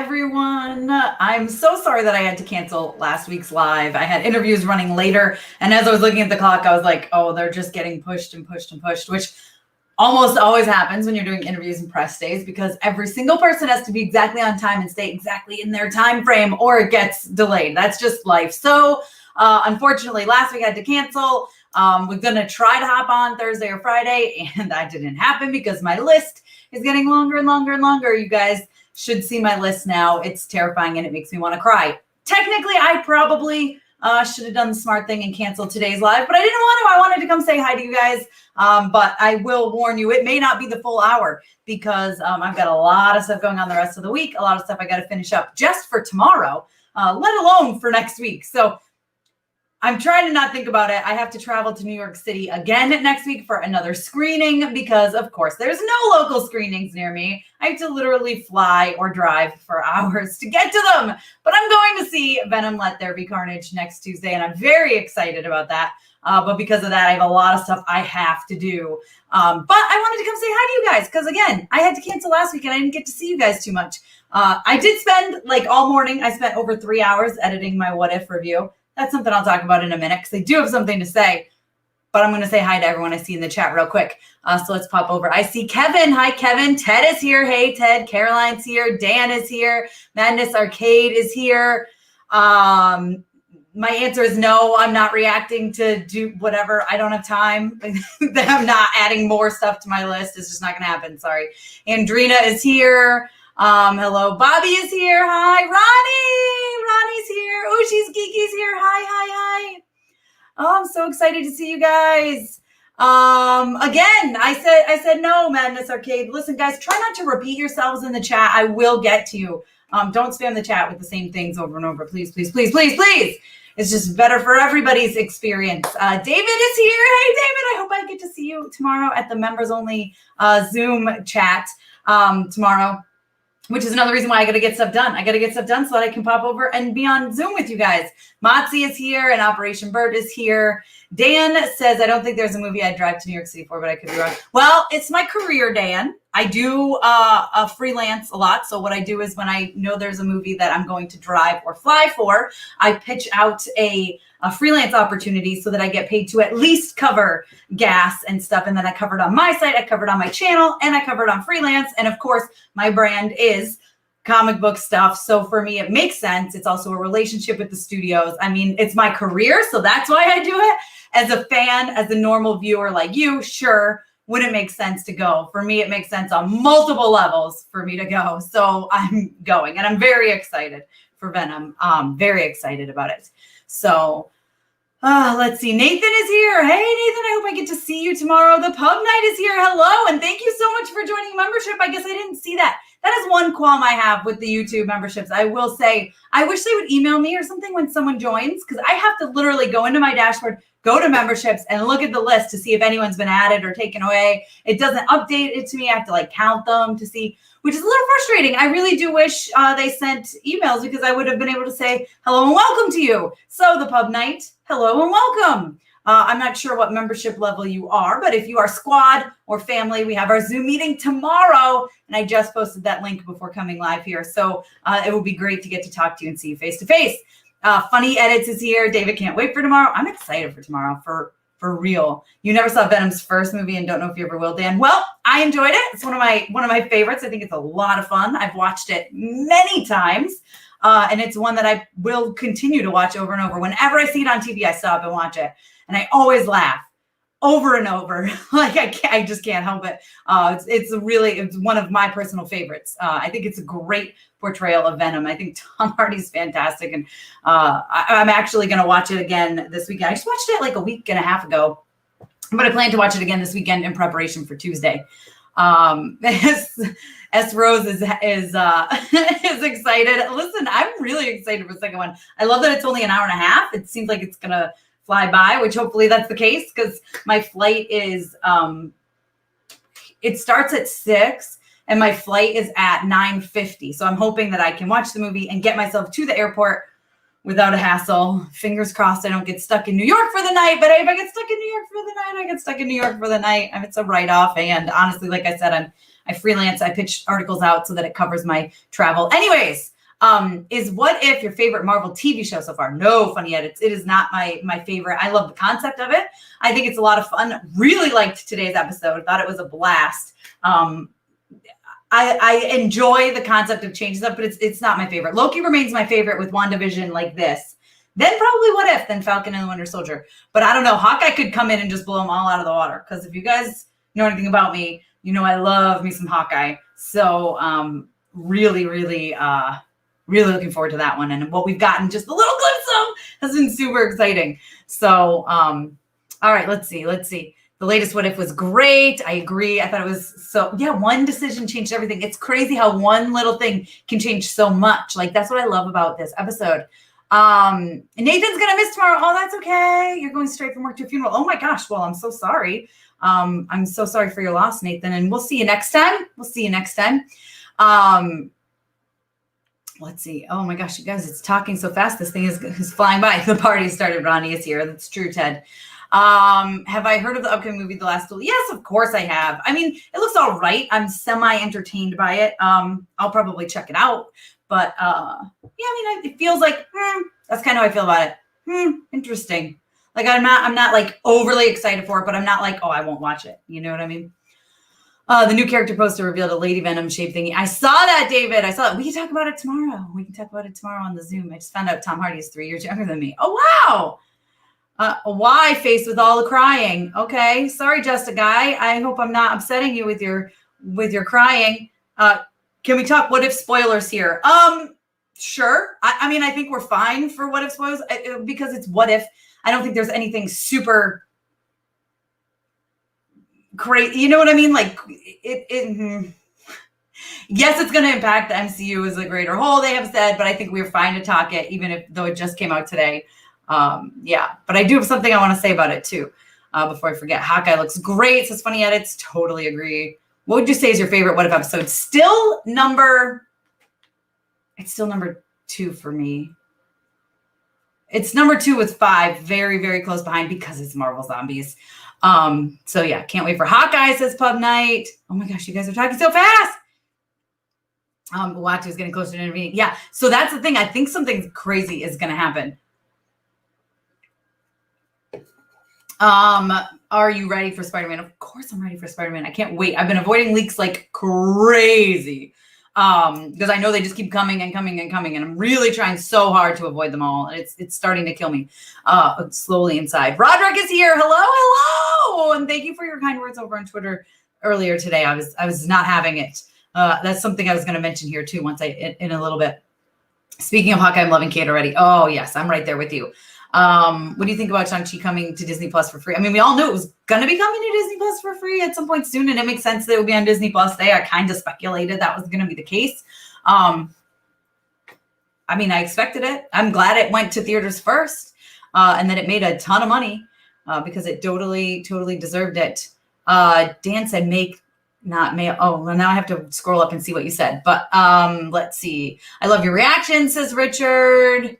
everyone. I'm so sorry that I had to cancel last week's live. I had interviews running later, and as I was looking at the clock, I was like, oh, they're just getting pushed and pushed and pushed, which almost always happens when you're doing interviews and press days, because every single person has to be exactly on time and stay exactly in their time frame, or it gets delayed. That's just life. So unfortunately, last week I had to cancel. We're going to try to hop on Thursday or Friday, and that didn't happen because my list is getting longer and longer and longer. You guys should see my list now. It's terrifying, and it makes me want to cry. Technically, I probably should have done the smart thing and canceled today's live, but I didn't want to. I wanted to come say hi to you guys, but I will warn you, it may not be the full hour because I've got a lot of stuff going on the rest of the week, a lot of stuff I got to finish up just for tomorrow, let alone for next week. So I'm trying to not think about it. I have to travel to New York City again next week for another screening because, of course, there's no local screenings near me. I have to literally fly or drive for hours to get to them. But I'm going to see Venom Let There Be Carnage next Tuesday, and I'm very excited about that. But because of that, I have a lot of stuff I have to do. But I wanted to come say hi to you guys because, again, I had to cancel last week, and I didn't get to see you guys too much. I did spend, all morning, I spent over 3 hours editing my What If review. That's something I'll talk about in a minute because I do have something to say, but I'm going to say hi to everyone I see in the chat real quick. So let's pop over. I see Kevin. Hi, Kevin. Ted is here. Hey, Ted. Caroline's here. Dan is here. Madness Arcade is here. My answer is no. I'm not reacting to do whatever. I don't have time. I'm not adding more stuff to my list. It's just not going to happen. Sorry. Andrina is here. Hello, Bobby is here. Hi, Ronnie's here. Oh, she's Geeky's here. Hi. Oh, I'm so excited to see you guys. Again, I said no, Madness Arcade. Listen, guys, try not to repeat yourselves in the chat. I will get to you. Don't spam the chat with the same things over and over. Please. It's just better for everybody's experience. David is here. Hey, David, I hope I get to see you tomorrow at the members only Zoom chat tomorrow. Which is another reason why I got to get stuff done. I got to get stuff done so that I can pop over and be on Zoom with you guys. Motzi is here and Operation Bird is here. Dan says, I don't think there's a movie I'd drive to New York City for, but I could be wrong. Well, it's my career, Dan. I do freelance a lot. So what I do is when I know there's a movie that I'm going to drive or fly for, I pitch out a freelance opportunity so that I get paid to at least cover gas and stuff. And then I cover it on my site, I cover it on my channel, and I cover it on freelance. And of course, my brand is comic book stuff. So for me, it makes sense. It's also a relationship with the studios. I mean, it's my career. So that's why I do it. As a fan, as a normal viewer like you, sure, wouldn't make sense to go. For me, it makes sense on multiple levels for me to go. So I'm going, and I'm very excited for Venom. Very excited about it. So let's see. Nathan is here. Hey, Nathan, I hope I get to see you tomorrow. The pub night is here. Hello, and thank you so much for joining membership. I guess I didn't see that. That is one qualm I have with the YouTube memberships. I will say, I wish they would email me or something when someone joins, because I have to literally go into my dashboard, go to memberships, and look at the list to see if anyone's been added or taken away. It doesn't update it to me. I have to count them to see, which is a little frustrating. I really do wish they sent emails because I would have been able to say hello and welcome to you. So the pub night, hello and welcome. I'm not sure what membership level you are, but if you are squad or family, we have our Zoom meeting tomorrow. And I just posted that link before coming live here. So it will be great to get to talk to you and see you face to face. Funny Edits is here. David can't wait for tomorrow. I'm excited for tomorrow, for real. You never saw Venom's first movie and don't know if you ever will, Dan. Well, I enjoyed it. It's one of my favorites. I think it's a lot of fun. I've watched it many times. And it's one that I will continue to watch over and over. Whenever I see it on TV, I stop and watch it. And I always laugh over and over. I just can't help it. It's one of my personal favorites. I think it's a great portrayal of Venom. I think Tom Hardy's fantastic. And I'm actually going to watch it again this weekend. I just watched it a week and a half ago, but I plan to watch it again this weekend in preparation for Tuesday. S Rose is excited. Listen, I'm really excited for the second one. I love that it's only an hour and a half. It seems like it's going to fly by, which hopefully that's the case because my flight is, it starts at 6 and my flight is at 9:50. So I'm hoping that I can watch the movie and get myself to the airport without a hassle. Fingers crossed I don't get stuck in New York for the night. But if I get stuck in New York for the night, I get stuck in New York for the night. It's a write-off. And honestly, like I said, I freelance. I pitch articles out so that it covers my travel. Anyways, Is What If your favorite Marvel TV show so far? No, funny yet. It is not my favorite. I love the concept of it. I think it's a lot of fun. Really liked today's episode. Thought it was a blast. I enjoy the concept of changing stuff, but it's not my favorite. Loki remains my favorite with WandaVision like this. Then probably What If, then Falcon and the Winter Soldier. But I don't know. Hawkeye could come in and just blow them all out of the water. Because if you guys know anything about me, you know I love me some Hawkeye. So really looking forward to that one. And what we've gotten just a little glimpse of has been super exciting. So all right, let's see. The latest What If was great. I agree. I thought it was one decision changed everything. It's crazy how one little thing can change so much. Like, that's what I love about this episode. Nathan's going to miss tomorrow. Oh, that's okay. You're going straight from work to a funeral. Oh my gosh. Well, I'm so sorry. I'm so sorry for your loss, Nathan. And we'll see you next time. Let's see. Oh my gosh, you guys, it's talking so fast. This thing is flying by. The party started. Ronnie is here. That's true, Ted. Have I heard of the upcoming movie, The Last Duel? Yes, of course I have. I mean, it looks all right. I'm semi-entertained by it. I'll probably check it out. But it feels like, that's kind of how I feel about it. Interesting. Like, I'm not like overly excited for it, but I'm not like, oh, I won't watch it. You know what I mean? The new character poster revealed a Lady Venom shaped thingy. I saw that, David. I saw it. We can talk about it tomorrow. On the Zoom. I just found out Tom Hardy is 3 years younger than me. Oh, wow. Why face with all the crying? Okay. Sorry, Just a Guy. I hope I'm not upsetting you with your crying. Can we talk What If spoilers here? Sure. I think we're fine for What If spoilers because it's What If. I don't think there's anything super great. You know what I mean? Like yes, it's going to impact the MCU as a greater whole, they have said, but I think we're fine to talk it, even though it just came out today. But I do have something I want to say about it too. Before I forget, Hawkeye looks great. Says Funny Edits. Totally agree. What would you say is your favorite What If episode? It's still number 2 for me. It's number 2 with 5, very, very close behind because it's Marvel Zombies. Can't wait for Hawkeye, says Pub Night. Oh my gosh, you guys are talking so fast. Watu is getting closer to intervening. Yeah, so that's the thing. I think something crazy is going to happen. Are you ready for Spider-Man? Of course I'm ready for Spider-Man. I can't wait. I've been avoiding leaks like crazy. Because I know they just keep coming and coming and coming, and I'm really trying so hard to avoid them all. And it's starting to kill me slowly inside. Roderick is here. Hello. And thank you for your kind words over on Twitter earlier today. I was not having it. That's something I was going to mention here too in a little bit. Speaking of Hawkeye, I'm loving Kate already. Oh yes, I'm right there with you. What do you think about Shang-Chi coming to Disney Plus for free? I mean, we all knew it was going to be coming to Disney Plus for free at some point soon, and it makes sense that it would be on Disney Plus Day. I kind of speculated that was going to be the case. I expected it. I'm glad it went to theaters first, and that it made a ton of money because it totally deserved it. Dan said not may. Oh, well, now I have to scroll up and see what you said. But let's see. I love your reaction, says Richard.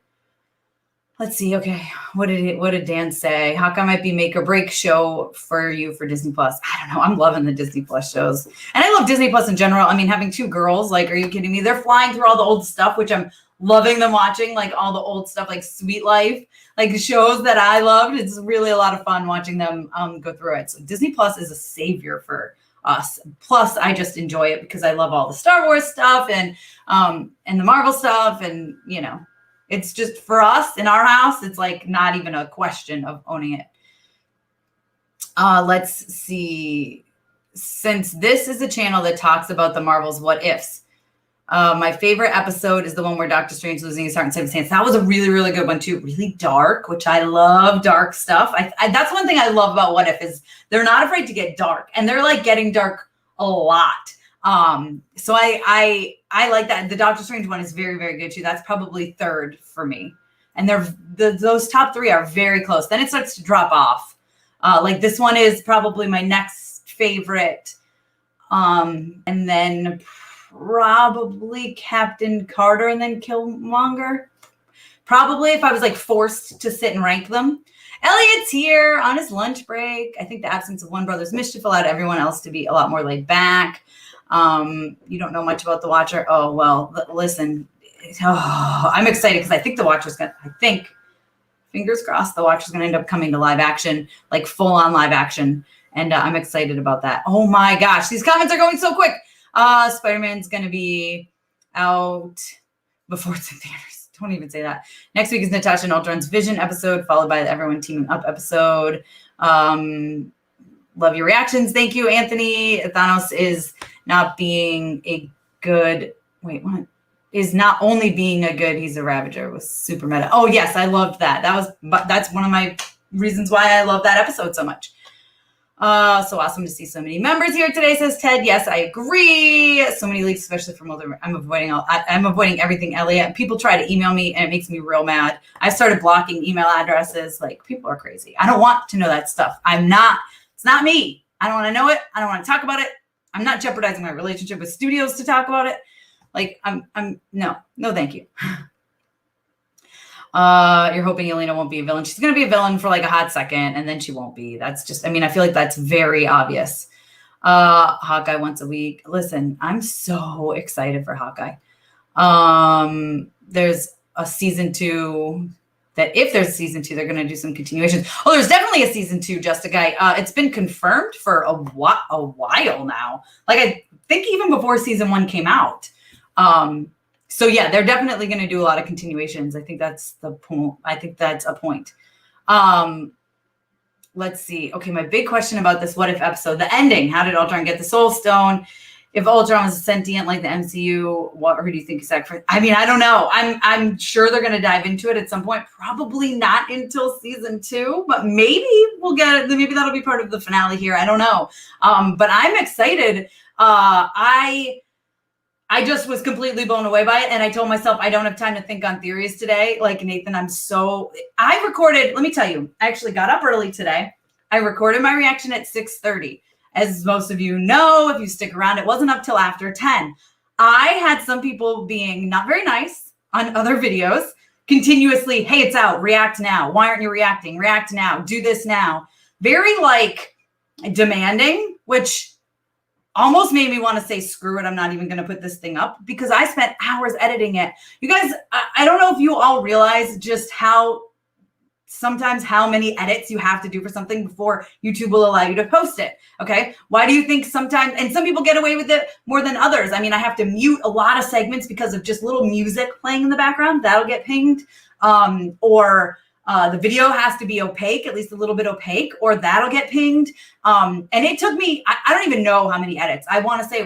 Let's see. Okay. What did Dan say? Hawkeye might be make or break show for you for Disney Plus. I don't know. I'm loving the Disney Plus shows. And I love Disney Plus in general. I mean, having 2 girls, like, are you kidding me? They're flying through all the old stuff, which I'm loving them watching, like all the old stuff, like Sweet Life, like shows that I loved. It's really a lot of fun watching them go through it. So Disney Plus is a savior for us. Plus, I just enjoy it because I love all the Star Wars stuff and the Marvel stuff, and it's just for us in our house. It's like not even a question of owning it. Let's see. Since this is a channel that talks about the Marvel's what ifs, my favorite episode is the one where Doctor Strange losing his heart in 7 seconds. That was a really, really good one too. Really dark, which I love dark stuff. That's one thing I love about What If is they're not afraid to get dark, and they're like getting dark a lot. So I like that. The Doctor Strange one is very, very good too. That's probably 3rd for me. And those top 3 are very close. Then it starts to drop off. Like this one is probably my next favorite. And then probably Captain Carter and then Killmonger. Probably if I was like forced to sit and rank them. Elliot's here on his lunch break. I think the absence of one brother's mischief allowed everyone else to be a lot more laid back. You don't know much about The Watcher. Oh, well, listen, I'm excited because I think The Watcher's fingers crossed, The Watcher's going to end up coming to live action, like full on live action. And I'm excited about that. Oh my gosh, these comments are going so quick. Spider-Man's going to be out before it's in theaters. Don't even say that. Next week is Natasha and Ultron's Vision episode, followed by the Everyone Teaming Up episode. Love your reactions. Thank you, Anthony. Thanos is not being a good... Wait, what? Is not only being a good, he's a Ravager. It was super meta. Oh, yes, I loved that. That's one of my reasons why I love that episode so much. So awesome to see so many members here today, says Ted. Yes, I agree. So many leaks, especially from older. I'm avoiding everything, Elliot. People try to email me and it makes me real mad. I started blocking email addresses. Like, people are crazy. I don't want to know that stuff. It's not me. I don't want to know it. I don't want to talk about it. I'm not jeopardizing my relationship with studios to talk about it. Like, no, thank you. You're hoping Yelena won't be a villain. She's going to be a villain for like a hot second, and then she won't be. That's just, I feel like that's very obvious. Hawkeye once a week. Listen, I'm so excited for Hawkeye. There's a season 2 that if there's a season 2, they're going to do some continuations. Oh, there's definitely a season 2, Just a Guy. It's been confirmed for a while now. Like, I think even before season 1 came out. So yeah, they're definitely going to do a lot of continuations. I think that's the point. I think that's a point. Let's see. Okay, my big question about this What If episode, the ending. How did Ultron get the Soul Stone? If Ultron was sentient like the MCU, who do you think is sacrificed? I don't know. I'm sure they're going to dive into it at some point. Probably not until season 2, but maybe we'll get it. Maybe that'll be part of the finale here. I don't know. But I'm excited. I just was completely blown away by it. And I told myself I don't have time to think on theories today. Like, Nathan, I recorded, let me tell you, I actually got up early today. I recorded my reaction at 6:30. As most of you know, if you stick around, it wasn't up till after 10. I had some people being not very nice on other videos, continuously, hey, it's out, react now. Why aren't you reacting? React now, do this now. Very demanding, which almost made me want to say, screw it, I'm not even going to put this thing up, because I spent hours editing it. You guys, I don't know if you all realize just how many edits you have to do for something before YouTube will allow you to post it. Okay. Why do you think sometimes, and some people get away with it more than others. I have to mute a lot of segments because of just little music playing in the background. That'll get pinged. Or the video has to be opaque, at least a little bit opaque, or that'll get pinged. And it took me, I don't even know how many edits. I want to say it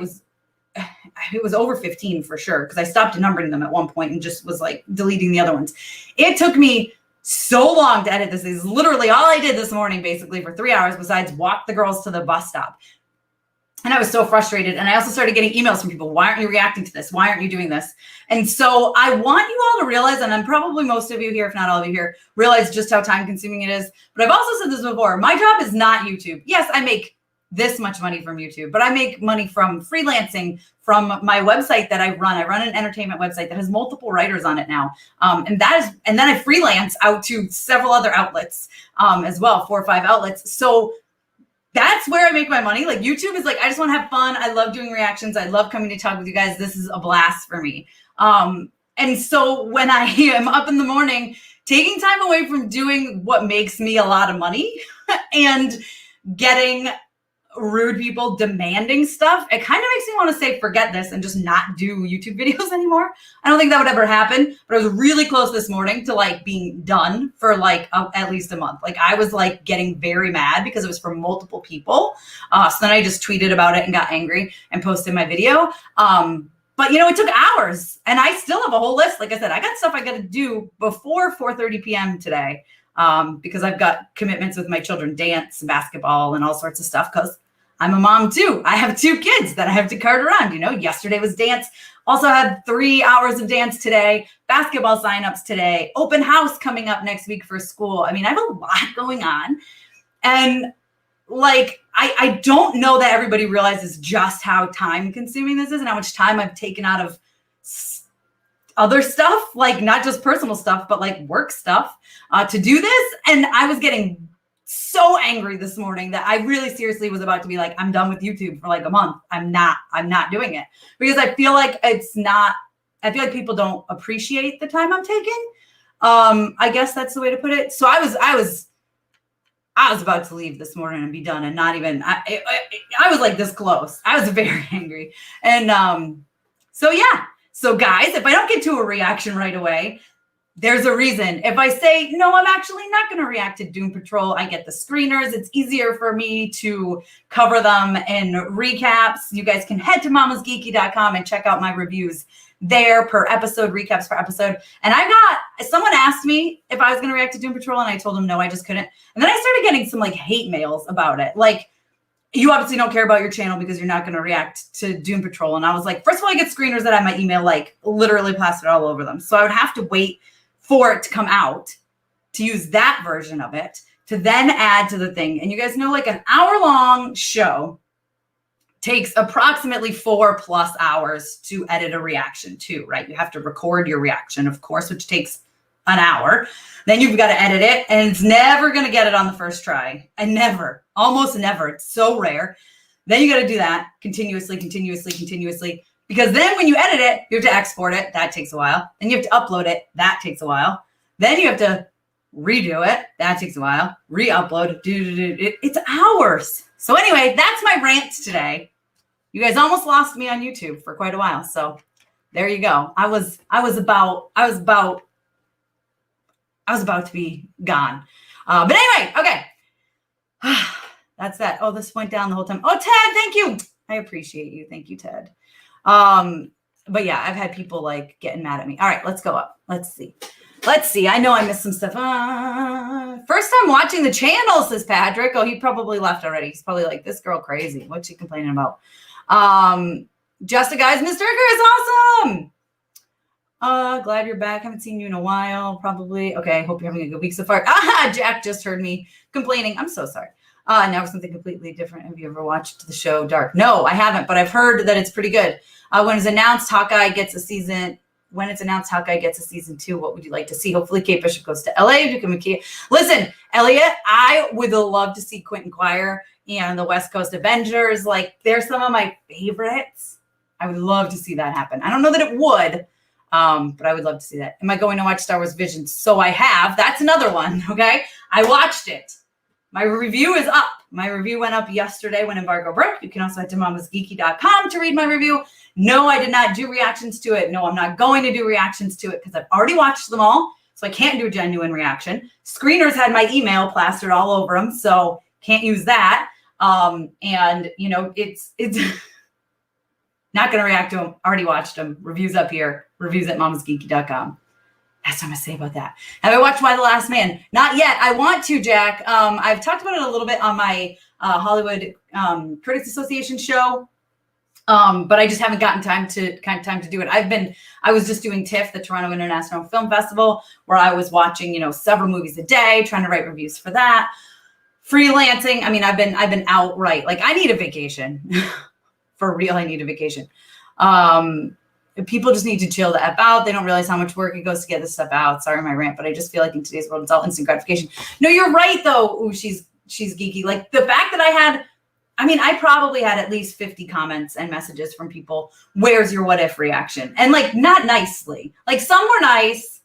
was over 15 for sure, because I stopped numbering them at one point and just was deleting the other ones. It took me so long to edit this. This is literally all I did this morning, basically, for 3 hours, besides walk the girls to the bus stop. And I was so frustrated. And I also started getting emails from people. Why aren't you reacting to this? Why aren't you doing this? And so I want you all to realize, and I'm probably most of you here, if not all of you here, realize just how time consuming it is. But I've also said this before. My job is not YouTube. Yes, I make this much money from YouTube, but I make money from freelancing, from my website that I run. I run an entertainment website that has multiple writers on it now. And then I freelance out to several other outlets as well, 4 or 5 outlets. So that's where I make my money. YouTube is I just want to have fun. I love doing reactions. I love coming to talk with you guys. This is a blast for me. And so when I am up in the morning, taking time away from doing what makes me a lot of money and getting rude people demanding stuff, it kind of makes me want to say, forget this and just not do YouTube videos anymore. I don't think that would ever happen, but I was really close this morning to being done for at least a month. I was getting very mad because it was from multiple people. So then I just tweeted about it and got angry and posted my video. But it took hours, and I still have a whole list. Like I said, I got stuff I got to do before 4:30 p.m. today, because I've got commitments with my children, dance, basketball, and all sorts of stuff, because I'm a mom too. I have 2 kids that I have to cart around. Yesterday was dance. Also had 3 hours of dance today, basketball signups today, open house coming up next week for school. I have a lot going on. And I don't know that everybody realizes just how time consuming this is and how much time I've taken out of other stuff, not just personal stuff, but work stuff to do this. And I was getting so angry this morning that I really seriously was about to be I'm done with YouTube for a month. I'm not doing it, because I feel it's not I feel like people don't appreciate the time I'm taking. I guess that's the way to put it. So I was about to leave this morning and be done, and not even, I was like this close. I was very angry. And so yeah. So guys, if I don't get to a reaction right away, there's a reason. If I say, no, I'm actually not going to react to Doom Patrol, I get the screeners. It's easier for me to cover them in recaps. You guys can head to mamasgeeky.com and check out my reviews there per episode, recaps per episode. And someone asked me if I was going to react to Doom Patrol, and I told them no, I just couldn't. And then I started getting some like hate mails about it. Like, you obviously don't care about your channel because you're not going to react to Doom Patrol. And I was like, first of all, I get screeners that have my email like literally plastered all over them. So I would have to wait for it to come out to use that version of it to then add to the thing. And you guys know, like, an hour-long show takes approximately 4+ hours to edit a reaction too, right? You have to record your reaction, of course, which takes an hour. Then you've got to edit it, and it's never going to get it on the first try. Almost never. It's so rare. Then you got to do that continuously. Because then when you edit it, you have to export it. That takes a while. Then you have to upload it. That takes a while. Then you have to redo it. That takes a while. Re-upload. It's hours. So anyway, that's my rant today. You guys almost lost me on YouTube for quite a while. So there you go. I was about to be gone. But anyway, okay. That's that. Oh, this went down the whole time. Oh, Ted, thank you. I appreciate you. Thank you, Ted. But yeah, I've had people like getting mad at me. All right, let's go up. Let's see. I know I missed some stuff. First time watching the channel, says Patrick. Oh, he probably left already. He's probably like, this girl crazy. What's she complaining about? Jessica, guys, Mr. Iker is awesome. Glad you're back. Haven't seen you in a while, probably. Okay, hope you're having a good week so far. Jack just heard me complaining. I'm so sorry. Now something completely different. Have you ever watched the show Dark? No, I haven't, but I've heard that it's pretty good. When it's announced Hawkeye gets a season 2, what would you like to see? Hopefully Kate Bishop goes to LA. Listen, Elliot, I would love to see Quentin Quire and the West Coast Avengers. Like, they're some of my favorites. I would love to see that happen. I don't know that it would, but I would love to see that. Am I going to watch Star Wars Visions? So I have. That's another one, okay? I watched it. My review is up. My review went up yesterday when embargo broke. You can also head to mamasgeeky.com to read my review. No, I did not do reactions to it. No, I'm not going to do reactions to it because I've already watched them all, so I can't do a genuine reaction. Screeners had my email plastered all over them, so can't use that. And, you know, it's not going to react to them. Already watched them. Reviews up here. Reviews at mamasgeeky.com. That's what I'm going to say about that. Have I watched Y: The Last Man? Not yet. I want to, Jack. I've talked about it a little bit on my Hollywood Critics Association show, but I just haven't gotten time to do it. I was just doing TIFF, the Toronto International Film Festival, where I was watching, you know, several movies a day, trying to write reviews for that. Freelancing. I mean, I've been outright like, I need a vacation. For real, I need a vacation. People just need to chill the F out. They don't realize how much work it goes to get this stuff out. Sorry, my rant, but I just feel like in today's world, it's all instant gratification. No, you're right, though. Ooh, she's geeky. Like, the fact that I probably had at least 50 comments and messages from people. Where's your what if reaction? And like, not nicely. Like, some were nice.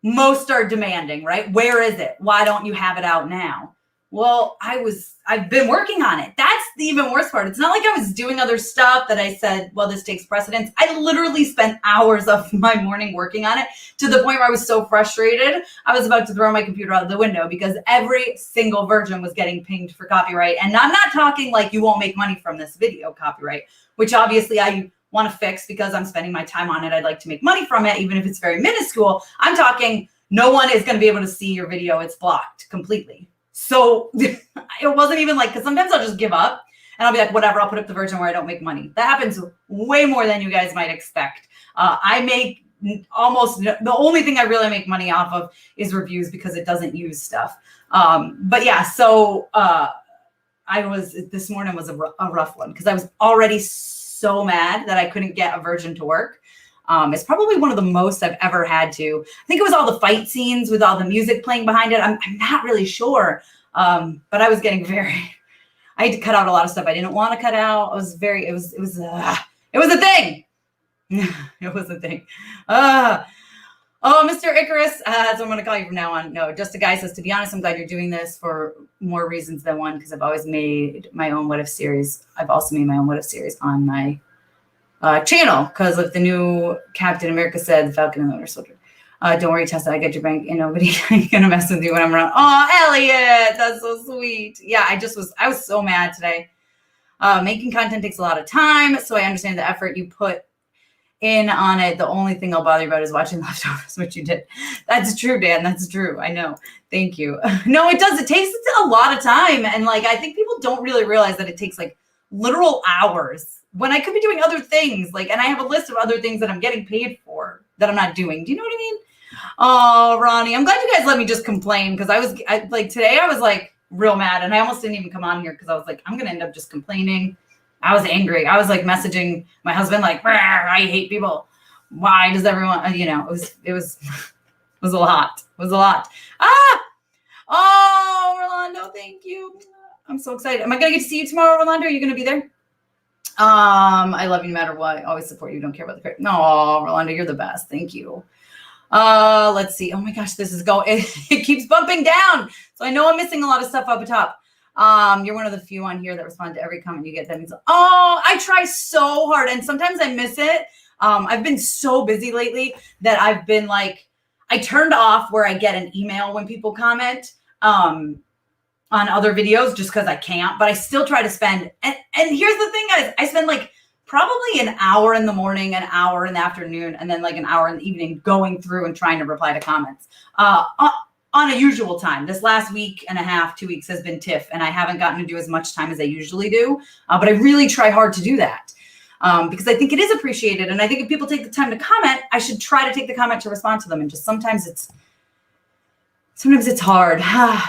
Most are demanding, right? Where is it? Why don't you have it out now? Well, I've been working on it. That's the even worse part. It's not like I was doing other stuff that I said, well, this takes precedence. I literally spent hours of my morning working on it, to the point where I was so frustrated, I was about to throw my computer out the window because every single version was getting pinged for copyright. And I'm not talking like you won't make money from this video copyright, which obviously I want to fix because I'm spending my time on it. I'd like to make money from it, even if it's very minuscule. I'm talking no one is going to be able to see your video. It's blocked completely. So it wasn't even like, because sometimes I'll just give up and I'll be like, whatever, I'll put up the version where I don't make money. That happens way more than you guys might expect. I make the only thing I really make money off of is reviews because it doesn't use stuff. But yeah, so this morning was a rough one because I was already so mad that I couldn't get a version to work. It's probably one of the most I've ever had to. I think it was all the fight scenes with all the music playing behind it. I'm not really sure. But I was getting I had to cut out a lot of stuff I didn't want to cut out. It was a thing. It was a thing. Oh, Mr. Icarus, that's what I'm going to call you from now on. No, just a guy says, to be honest, I'm glad you're doing this for more reasons than one, because I've always made my own what if series. I've also made my own what if series on my channel, because of the new Captain America said, the Falcon and the Winter Soldier. Don't worry, Tessa, I got your bank. And nobody gonna mess with you when I'm around. Oh, Elliot, that's so sweet. Yeah, I was so mad today. Making content takes a lot of time, so I understand the effort you put in on it. The only thing I'll bother you about is watching leftovers, which you did. That's true, Dan. That's true. I know. Thank you. No, it does. It takes a lot of time. And like, I think people don't really realize that it takes like literal hours when I could be doing other things. Like, and I have a list of other things that I'm getting paid for that I'm not doing. Do you know what I mean? Oh, Ronnie, I'm glad you guys let me just complain, because today I was like real mad, and I almost didn't even come on here because I was like, I'm going to end up just complaining. I was angry. I was like messaging my husband, like, I hate people. Why does everyone, it was a lot. It was a lot. Oh, Rolando, thank you. I'm so excited. Am I going to get to see you tomorrow, Rolando? Are you going to be there? I love you no matter what. I always support you. Don't care about the credit. No, Rolando, you're the best. Thank you. Let's see. Oh my gosh, this is it keeps bumping down. So I know I'm missing a lot of stuff up top. You're one of the few on here that respond to every comment you get. That means, I try so hard, and sometimes I miss it. I've been so busy lately that I've been like, I turned off where I get an email when people comment on other videos, just because I can't, but I still try to spend. And here's the thing, guys, I spend like probably an hour in the morning, an hour in the afternoon, and then like an hour in the evening going through and trying to reply to comments on a usual time. This last week and a half, 2 weeks has been tiff, and I haven't gotten to do as much time as I usually do. But I really try hard to do that because I think it is appreciated. And I think if people take the time to comment, I should try to take the comment to respond to them. And just sometimes it's hard.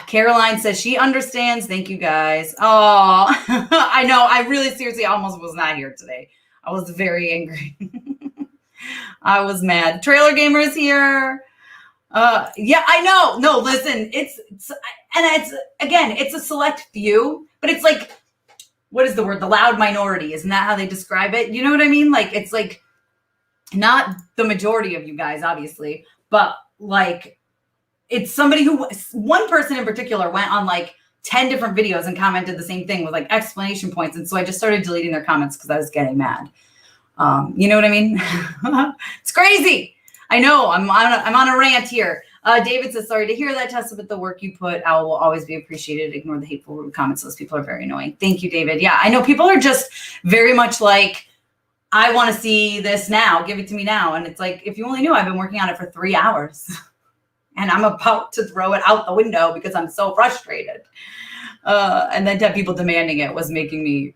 Caroline says she understands. Thank you, guys. Oh, I know. I really seriously almost was not here today. I was very angry. I was mad. Trailer Gamer is here. Yeah, I know. No, listen, it's a select few, but it's like, what is the word? The loud minority. Isn't that how they describe it? You know what I mean? Like, it's like not the majority of you guys, obviously, but like, it's somebody one person in particular went on like 10 different videos and commented the same thing with like explanation points. And so I just started deleting their comments because I was getting mad. You know what I mean? It's crazy. I know I'm on a rant here. David says, sorry to hear that, Tessa, but the work you put out will always be appreciated. Ignore the hateful, rude comments. Those people are very annoying. Thank you, David. Yeah, I know people are just very much like, I want to see this now. Give it to me now. And it's like, if you only knew, I've been working on it for 3 hours. And I'm about to throw it out the window because I'm so frustrated. And then to have people demanding it was making me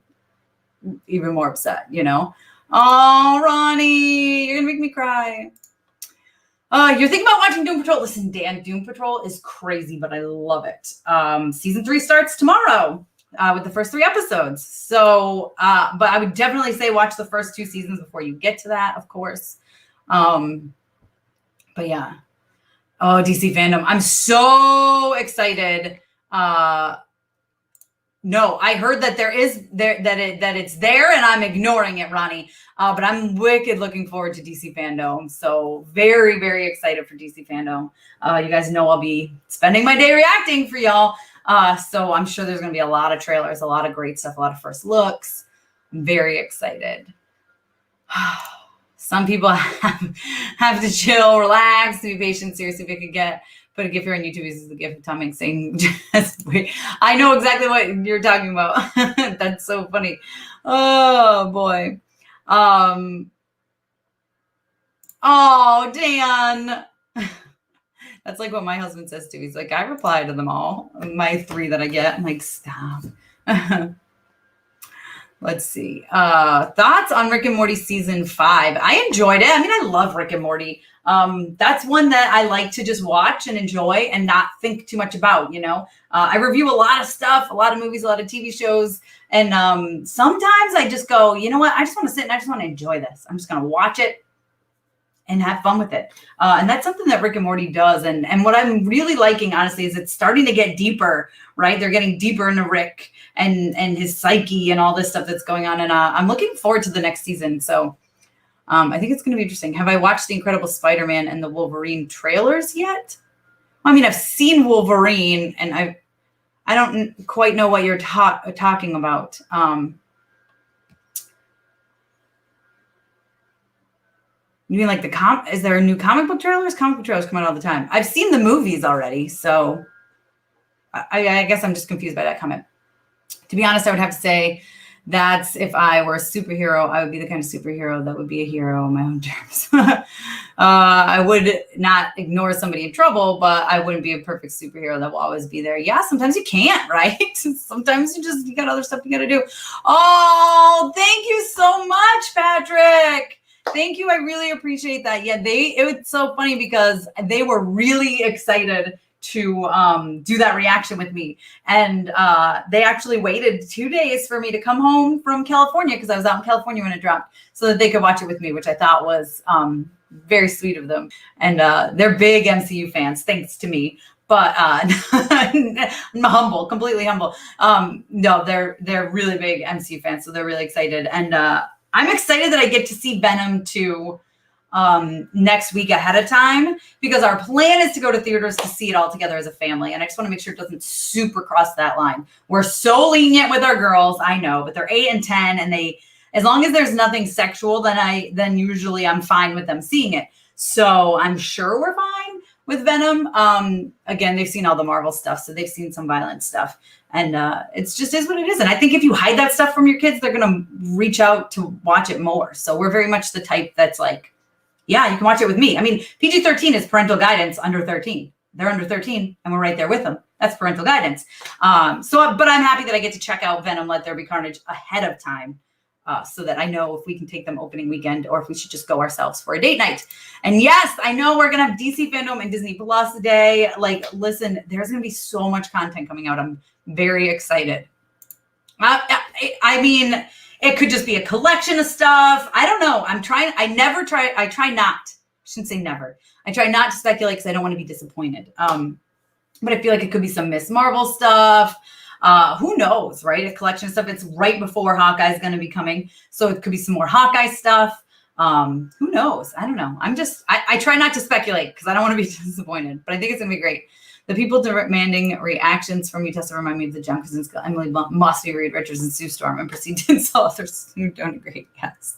even more upset, you know? Oh, Ronnie, you're going to make me cry. You're thinking about watching Doom Patrol. Listen, Dan, Doom Patrol is crazy, but I love it. Season 3 starts tomorrow with the first 3 episodes. So, but I would definitely say watch the first 2 seasons before you get to that, of course. But yeah. Oh, DC fandom. I'm so excited. No, I heard that that it's there and I'm ignoring it, Ronnie. But I'm wicked looking forward to DC fandom. So very, very excited for DC fandom. You guys know I'll be spending my day reacting for y'all. So I'm sure there's going to be a lot of trailers, a lot of great stuff, a lot of first looks. I'm very excited. Some people have to chill, relax, be patient. Seriously, if I could put a gift here on YouTube, this is the gift of Tom saying, just wait. I know exactly what you're talking about. That's so funny. Oh boy. Oh, Dan. That's like what my husband says too. He's like, I reply to them all. My 3 that I get. I'm like, stop. Let's see. Thoughts on Rick and Morty season 5. I enjoyed it. I mean, I love Rick and Morty. That's one that I like to just watch and enjoy and not think too much about, you know. I review a lot of stuff, a lot of movies, a lot of TV shows. And sometimes I just go, you know what? I just want to sit and I just want to enjoy this. I'm just going to watch it and have fun with it. And that's something that Rick and Morty does. And what I'm really liking, honestly, is it's starting to get deeper, right? They're getting deeper into Rick and his psyche and all this stuff that's going on. And I'm looking forward to the next season. So I think it's going to be interesting. Have I watched the Incredible Spider-Man and the Wolverine trailers yet? I mean, I've seen Wolverine, and I don't quite know what you're talking about. You mean like is there a new comic book trailers? Comic book trailers come out all the time. I've seen the movies already, so I guess I'm just confused by that comment. To be honest, I would have to say that's if I were a superhero, I would be the kind of superhero that would be a hero on my own terms. I would not ignore somebody in trouble, but I wouldn't be a perfect superhero that will always be there. Yeah, sometimes you can't, right? Sometimes you got other stuff you got to do. Oh, thank you so much, Patrick. Thank you. I really appreciate that. Yeah, it was so funny because they were really excited to do that reaction with me. And they actually waited 2 days for me to come home from California, because I was out in California when it dropped, so that they could watch it with me, which I thought was very sweet of them. And they're big MCU fans, thanks to me. But I'm humble, completely humble. No, they're really big MCU fans, so they're really excited. And I'm excited that I get to see Venom 2 next week ahead of time, because our plan is to go to theaters to see it all together as a family. And I just want to make sure it doesn't super cross that line. We're so lenient with our girls, I know, but they're 8 and 10, and as long as there's nothing sexual, then usually I'm fine with them seeing it. So I'm sure we're fine with Venom. Again, they've seen all the Marvel stuff, so they've seen some violent stuff. And it's just is what it is. And I think if you hide that stuff from your kids, they're going to reach out to watch it more. So we're very much the type that's like, yeah, you can watch it with me. I mean, PG-13 is parental guidance under 13. They're under 13, and we're right there with them. That's parental guidance. But I'm happy that I get to check out Venom, Let There Be Carnage ahead of time, so that I know if we can take them opening weekend or if we should just go ourselves for a date night. And yes, I know we're going to have DC Fandom and Disney Plus today. Like, listen, there's going to be so much content coming out. I'm very excited. I mean, it could just be a collection of stuff. I don't know. I try not. I shouldn't say never. I try not to speculate because I don't want to be disappointed. But I feel like it could be some Miss Marvel stuff. Who knows, right? A collection of stuff. It's right before Hawkeye is going to be coming. So it could be some more Hawkeye stuff. Who knows? I don't know. I try not to speculate because I don't want to be disappointed. But I think it's going to be great. The people demanding reactions from you, Tessa, remind me of the John Krasinski, Emily Mossy, Reed Richards, and Sue Storm, and proceed to insult others who don't agree. Yes.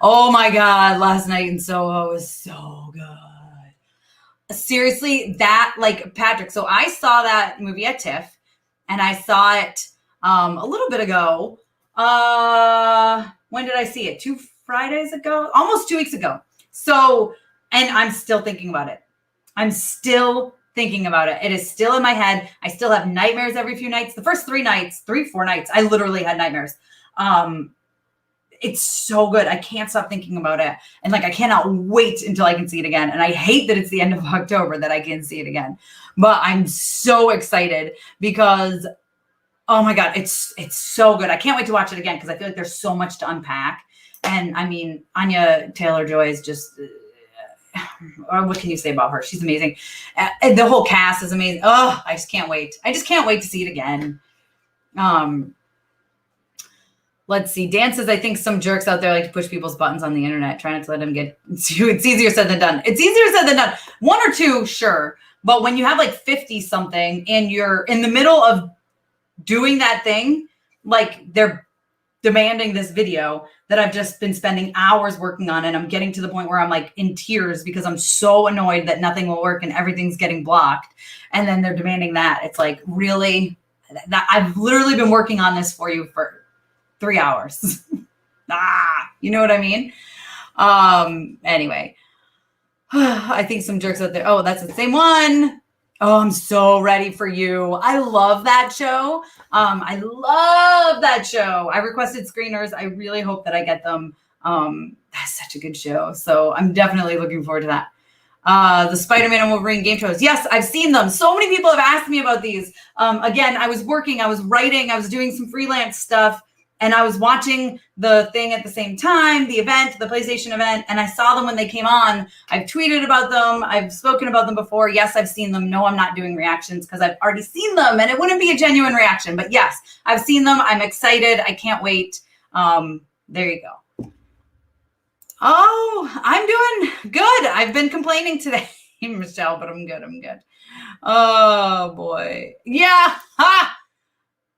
Oh my God, last night in Soho was so good. Seriously, Patrick. So I saw that movie at TIFF, and I saw it a little bit ago. When did I see it? 2 Fridays ago? Almost 2 weeks ago. So, and I'm still thinking about it. It is still in my head. I still have nightmares every few nights. The first 4 nights, I literally had nightmares. It's so good. I can't stop thinking about it. And I cannot wait until I can see it again. And I hate that it's the end of October that I can see it again. But I'm so excited because, oh my God, it's so good. I can't wait to watch it again because I feel like there's so much to unpack. And I mean, Anya Taylor-Joy is just... what can you say about her? She's amazing. And the whole cast is amazing. Oh, I just can't wait. I just can't wait to see it again. Let's see. Dan says, I think some jerks out there like to push people's buttons on the internet. Try not to let them get to. It's easier said than done. It's easier said than done. 1 or 2, sure. But when you have 50 something and you're in the middle of doing that thing, they're demanding this video that I've just been spending hours working on, and I'm getting to the point where I'm in tears because I'm so annoyed that nothing will work and everything's getting blocked. And then they're demanding that. It's really, that I've literally been working on this for you for 3 hours. You know what I mean? Anyway, I think some jerks out there. Oh, that's the same one. Oh, I'm so ready for you. I love that show. I requested screeners. I really hope that I get them. That's such a good show. So I'm definitely looking forward to that. The Spider-Man and Wolverine game shows. Yes, I've seen them. So many people have asked me about these. Again, I was working, I was writing, I was doing some freelance stuff. And I was watching the thing at the same time, the PlayStation event, and I saw them when they came on. I've tweeted about them. I've spoken about them before. Yes, I've seen them. No, I'm not doing reactions because I've already seen them, and it wouldn't be a genuine reaction. But yes, I've seen them. I'm excited. I can't wait. There you go. Oh, I'm doing good. I've been complaining today, Michelle, but I'm good. Oh boy. Yeah. Ha!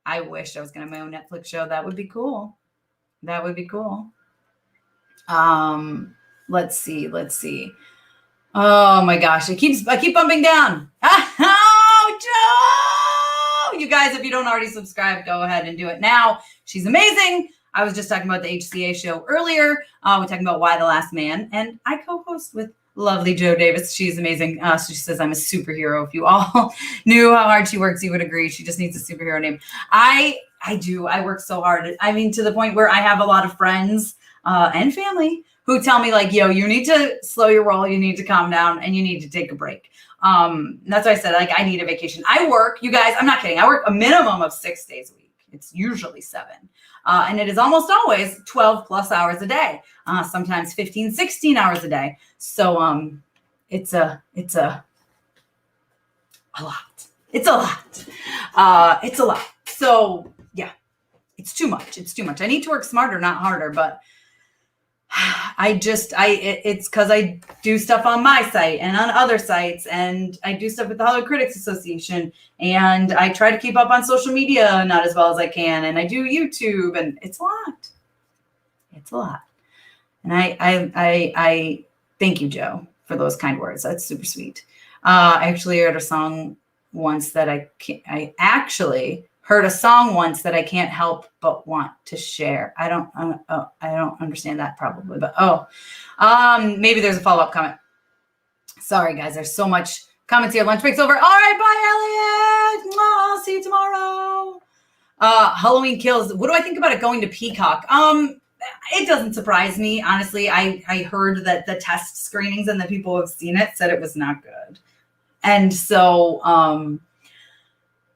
I wish I was gonna have my own Netflix show. That would be cool. Let's see. Oh my gosh, I keep bumping down. Oh, Joe! You guys, if you don't already subscribe, go ahead and do it now. She's amazing. I was just talking about the HCA show earlier. We're talking about Why the Last Man, and I co-host with lovely Joe Davis. She's amazing. So she says I'm a superhero. If you all knew how hard she works, you would agree. She just needs a superhero name. I do. I work so hard. I mean, to the point where I have a lot of friends and family who tell me like, yo, you need to slow your roll, you need to calm down, and you need to take a break. That's why I said, like, I need a vacation. I work, you guys, I'm not kidding. I work a minimum of 6 days a week. It's usually 7. And it is almost always 12 plus hours a day. Sometimes 15, 16 hours a day. So it's a lot. It's a lot. So yeah, it's too much. I need to work smarter, not harder, but it's because I do stuff on my site and on other sites, and I do stuff with the Hollywood Critics Association, and I try to keep up on social media, not as well as I can, and I do YouTube, and it's a lot. And I thank you, Joe, for those kind words. That's super sweet. I actually heard a song once that I actually heard a song once that I can't help but want to share. I don't understand that probably, but maybe there's a follow-up comment. Sorry guys, there's so much comments here. Lunch break's over. All right, bye Elliot. I'll see you tomorrow. Halloween Kills. What do I think about it going to Peacock? It doesn't surprise me, honestly. I heard that the test screenings and the people who have seen it said it was not good. And so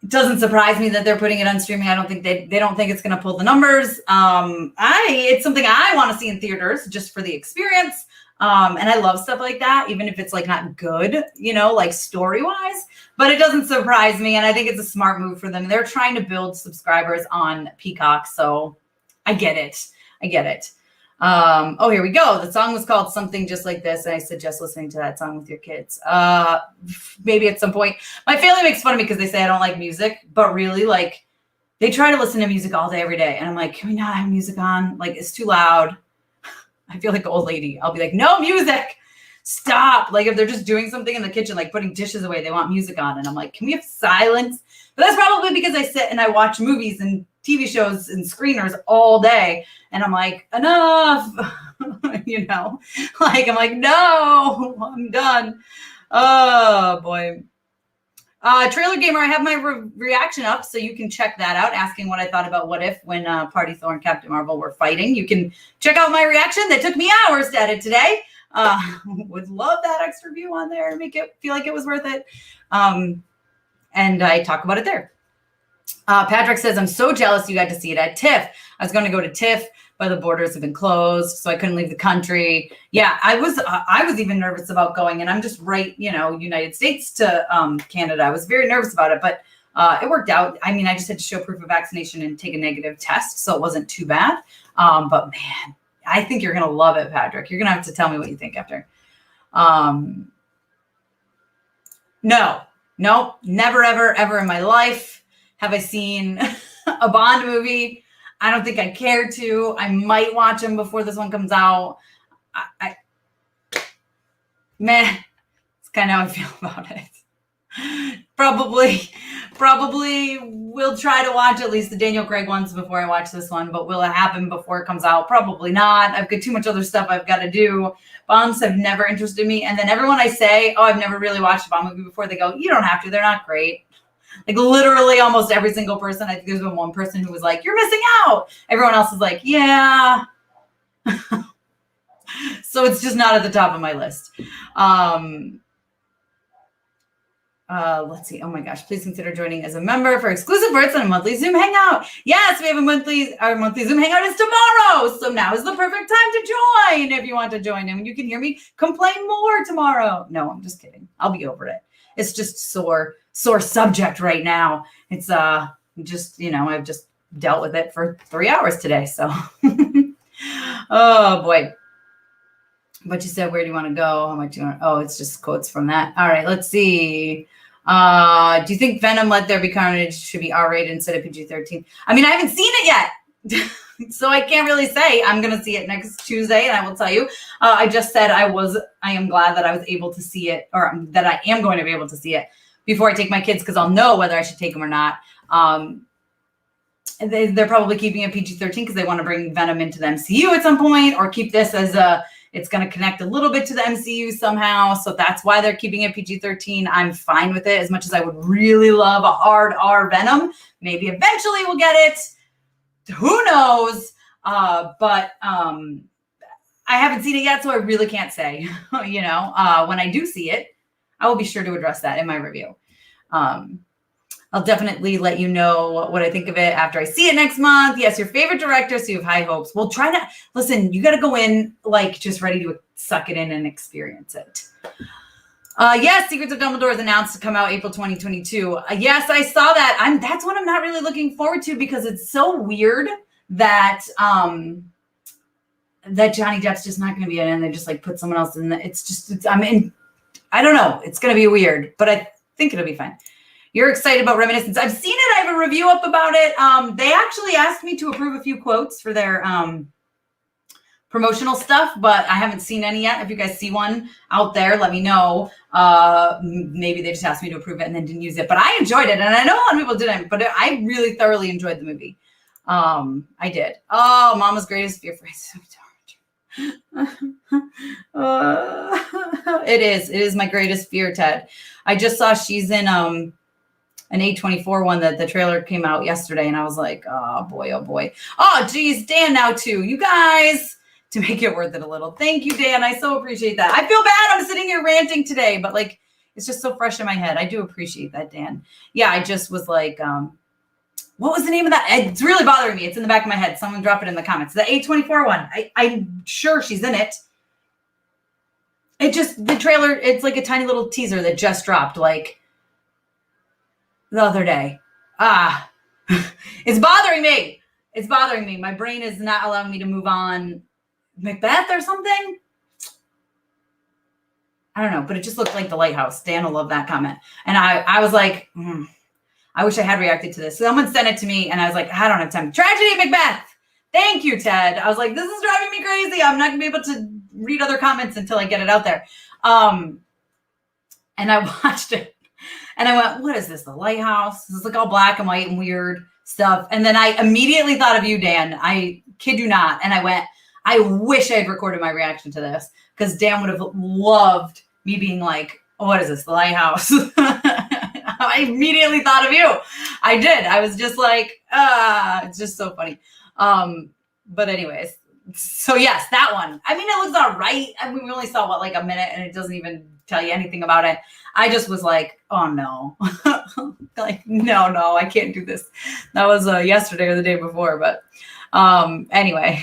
it doesn't surprise me that they're putting it on streaming. I don't think they don't think it's going to pull the numbers. It's something I want to see in theaters just for the experience. And I love stuff like that, even if it's like not good, like story wise, but it doesn't surprise me. And I think it's a smart move for them. They're trying to build subscribers on Peacock. So I get it. Here we go. The song was called Something Just Like This, and I suggest listening to that song with your kids. Maybe at some point. My family makes fun of me because they say I don't like music, but really, like, they try to listen to music all day, every day. And I'm like, can we not have music on? Like, it's too loud. I feel like an old lady. I'll be like, no music. Stop. Like, if they're just doing something in the kitchen, like putting dishes away, they want music on. And I'm like, can we have silence? But that's probably because I sit and I watch movies and TV shows and screeners all day. And I'm like, enough, like, I'm like, no, I'm done. Oh boy. Trailer Gamer, I have my reaction up, so you can check that out, asking what I thought about What If when Party Thor and Captain Marvel were fighting. You can check out my reaction. That took me hours to edit today. Would love that extra view on there, make it feel like it was worth it. And I talk about it there. Patrick says, I'm so jealous you got to see it at TIFF. I was going to go to TIFF, but the borders have been closed, so I couldn't leave the country. Yeah, I was even nervous about going, and I'm just right, United States to Canada. I was very nervous about it, but it worked out. I mean, I just had to show proof of vaccination and take a negative test, so it wasn't too bad. But man, I think you're going to love it, Patrick. You're going to have to tell me what you think after. No, never, ever in my life have I seen a Bond movie. I don't think I care to. I might watch them before this one comes out. It's kind of how I feel about it. Probably will try to watch at least the Daniel Craig ones before I watch this one, but will it happen before it comes out? Probably not. I've got too much other stuff I've got to do. Bonds have never interested me. And then everyone I say, I've never really watched a Bond movie before, they go, you don't have to. They're not great. Like literally almost every single person. I think there's been one person who was like, you're missing out. Everyone else is like, yeah. So it's just not at the top of my list. Let's see. Oh my gosh, please consider joining as a member for exclusive perks and a monthly Zoom hangout. Yes, we have our monthly Zoom hangout is tomorrow. So now is the perfect time to join if you want to join him. You can hear me complain more tomorrow. No, I'm just kidding. I'll be over it. It's just sore subject right now. It's just, I've just dealt with it for 3 hours today. So, oh boy. But you said, where do you want to go? How much do you want? Oh, it's just quotes from that. All right, let's see. Do you think Venom Let There Be Carnage should be R-rated instead of PG-13? I mean, I haven't seen it yet. So I can't really say. I'm going to see it next Tuesday, and I will tell you. I just said I am glad that I was able to see it, or that I am going to be able to see it before I take my kids, because I'll know whether I should take them or not. They're probably keeping it PG-13 because they want to bring Venom into the MCU at some point, or keep this as it's going to connect a little bit to the MCU somehow. So that's why they're keeping it PG-13. I'm fine with it, as much as I would really love a hard R Venom. Maybe eventually we'll get it. Who knows? But I haven't seen it yet, so I really can't say. When I do see it, I will be sure to address that in my review. I'll definitely let you know what I think of it after I see it next month. Yes, your favorite director, so you have high hopes. We'll try to listen. You got to go in just ready to suck it in and experience it. Yes, Secrets of Dumbledore is announced to come out April 2022. Yes, I saw that. That's what I'm not really looking forward to, because it's so weird that that Johnny Depp's just not going to be in it, and they just put someone else in. I don't know. It's going to be weird, but I think it'll be fine. You're excited about Reminiscence. I've seen it. I have a review up about it. They actually asked me to approve a few quotes for their promotional stuff, but I haven't seen any yet. If you guys see one out there, let me know. Maybe they just asked me to approve it and then didn't use it, but I enjoyed it. And I know a lot of people didn't, but I really thoroughly enjoyed the movie. I did. Oh, Mama's greatest fear for It is my greatest fear, Ted. I just saw she's in an A24 one that the trailer came out yesterday, and I was like, oh boy, oh boy. Oh geez, Dan now too. You guys, to make it worth it a little. Thank you, Dan. I so appreciate that. I feel bad. I'm sitting here ranting today, but it's just so fresh in my head. I do appreciate that, Dan. Yeah, I just was like, what was the name of that? It's really bothering me. It's in the back of my head. Someone drop it in the comments. The A24 one. I'm sure she's in it. The trailer, it's like a tiny little teaser that just dropped the other day. It's bothering me. It's bothering me. My brain is not allowing me to move on. Macbeth or something? I don't know, but it just looked like The Lighthouse. Dan will love that comment. And I was like, I wish I had reacted to this. Someone sent it to me, and I was like, I don't have time. Tragedy of Macbeth. Thank you, Ted. I was like, this is driving me crazy. I'm not going to be able to read other comments until I get it out there. And I watched it. And I went, what is this? The Lighthouse? This is all black and white and weird stuff. And then I immediately thought of you, Dan. I kid you not. And I went, I wish I had recorded my reaction to this, because Dan would have loved me being like, oh, what is this? The Lighthouse. I immediately thought of you. I did. I was just like, it's just so funny. But anyways, so yes, that one. I mean, it looks all right. I mean, we only saw a minute, and it doesn't even tell you anything about it. I just was like, oh no. No, I can't do this. That was yesterday or the day before, but anyway.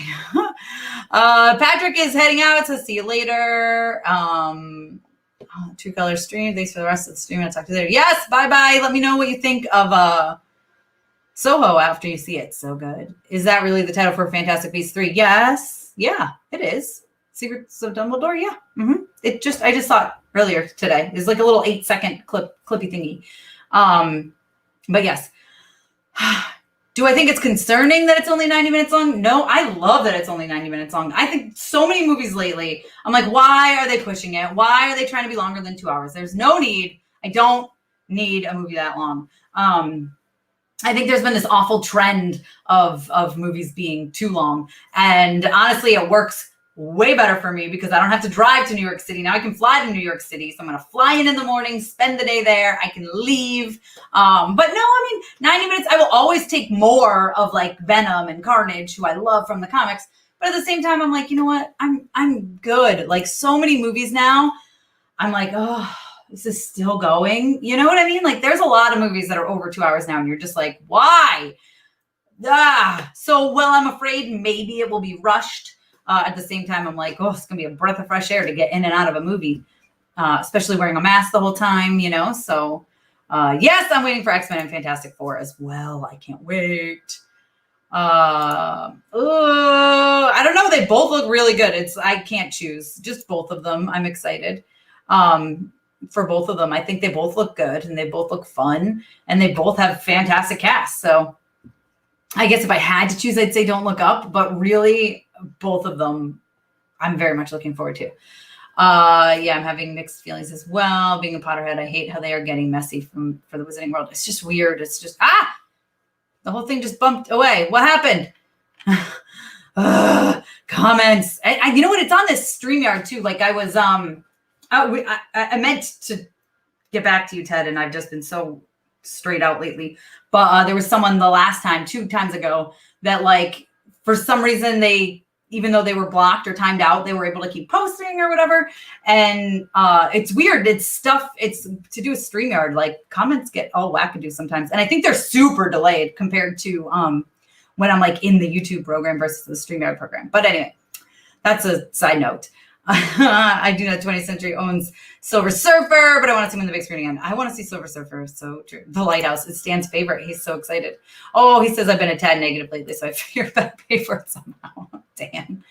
Patrick is heading out, so see you later. True Color stream. Thanks for the rest of the stream. I'll talk to you later. Yes, bye-bye. Let me know what you think of Soho after you see it. So good. Is that really the title for Fantastic Beasts 3? Yes. Yeah, it is. Secrets of Dumbledore? Yeah. Mm-hmm. I just saw it earlier today. It's like a little 8-second clippy thingy. But yes. Do I think it's concerning that it's only 90 minutes long? No, I love that it's only 90 minutes long. I think so many movies lately, I'm like, why are they pushing it? Why are they trying to be longer than 2 hours? There's no need. I don't need a movie that long. I think there's been this awful trend of movies being too long. And honestly, it works way better for me because I don't have to drive to New York City. Now I can fly to New York City. So I'm going to fly in the morning, spend the day there. I can leave. But no, I mean, 90 minutes, I will always take more of Venom and Carnage, who I love from the comics. But at the same time, I'm like, you know what? I'm good. So many movies now, I'm like, oh, this is still going. You know what I mean? There's a lot of movies that are over 2 hours now, and you're just like, why? So, I'm afraid maybe it will be rushed. At the same time, I'm like, oh, it's going to be a breath of fresh air to get in and out of a movie, especially wearing a mask the whole time, So, yes, I'm waiting for X-Men and Fantastic Four as well. I can't wait. I don't know. They both look really good. I can't choose. Just both of them. I'm excited for both of them. I think they both look good and they both look fun and they both have fantastic casts. So I guess if I had to choose, I'd say Don't Look Up. But really, both of them, I'm very much looking forward to. Yeah, I'm having mixed feelings as well. Being a Potterhead, I hate how they are getting messy for the Wizarding World. It's just weird. It's just the whole thing just bumped away. What happened? Comments. You know what? It's on this StreamYard too. Like I was I meant to get back to you, Ted, and I've just been so straight out lately. But there was someone the last time, 2 times ago, that like for some reason even though they were blocked or timed out, they were able to keep posting or whatever. And it's weird. It's to do with StreamYard. Like comments get all wackadoo sometimes. And I think they're super delayed compared to when I'm like in the YouTube program versus the StreamYard program. But anyway, that's a side note. I do know 20th Century owns Silver Surfer, but I want to see him in the big screen again. I want to see Silver Surfer. So true. The Lighthouse is Stan's favorite. He's so excited. Oh, he says I've been a tad negative lately, so I figured I'd pay for it somehow. Dan.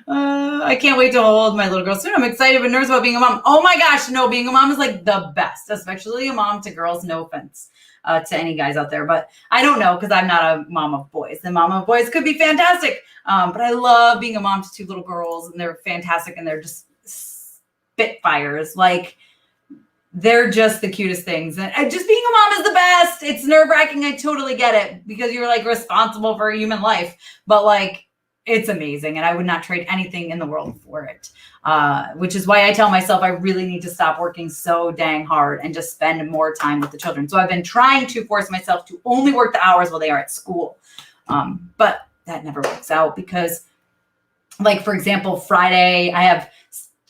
I can't wait to hold my little girl soon. I'm excited but nervous about being a mom. Oh my gosh, no, being a mom is like the best, especially a mom to girls. No offense to any guys out there, but I don't know because I'm not a mom of boys. The mom of boys could be fantastic. But I love being a mom to 2 little girls, and they're fantastic, and they're just spitfires. Like, they're just the cutest things. And just being a mom is the best. It's nerve-wracking. I totally get it because you're, like, responsible for a human life. But, like, it's amazing, and I would not trade anything in the world for it, which is why I tell myself I really need to stop working so dang hard and just spend more time with the children. So I've been trying to force myself to only work the hours while they are at school. But that never works out because, like, for example, Friday, I have a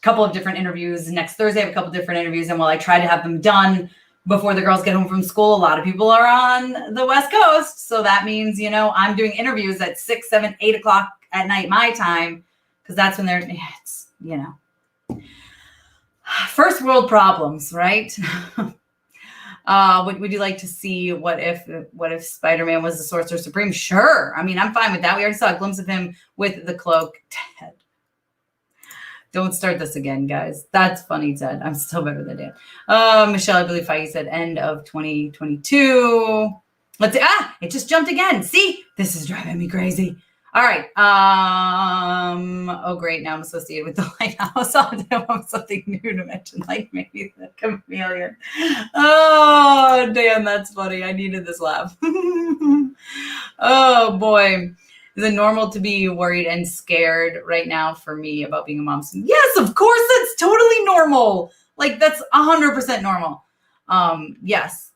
couple of different interviews. Next Thursday, I have a couple of different interviews. And while I try to have them done before the girls get home from school, a lot of people are on the West Coast. So that means, I'm doing interviews at 6, 7, 8 o'clock at night, my time, because that's when it's, first world problems, right? Would you like to see what if Spider-Man was the Sorcerer Supreme? Sure. I mean, I'm fine with that. We already saw a glimpse of him with the cloak. Ted. Don't start this again, guys. That's funny, Ted. I'm still better than Dan. Michelle, I believe Feige said end of 2022. Let's see. It just jumped again. See? This is driving me crazy. All right. Oh, great. Now I'm associated with the Lighthouse. I'll have something new to mention, like maybe the chameleon. Oh, damn, that's funny. I needed this laugh. Oh, boy. Is it normal to be worried and scared right now for me about being a mom? Yes, of course. That's totally normal. Like, that's 100% normal. Yes.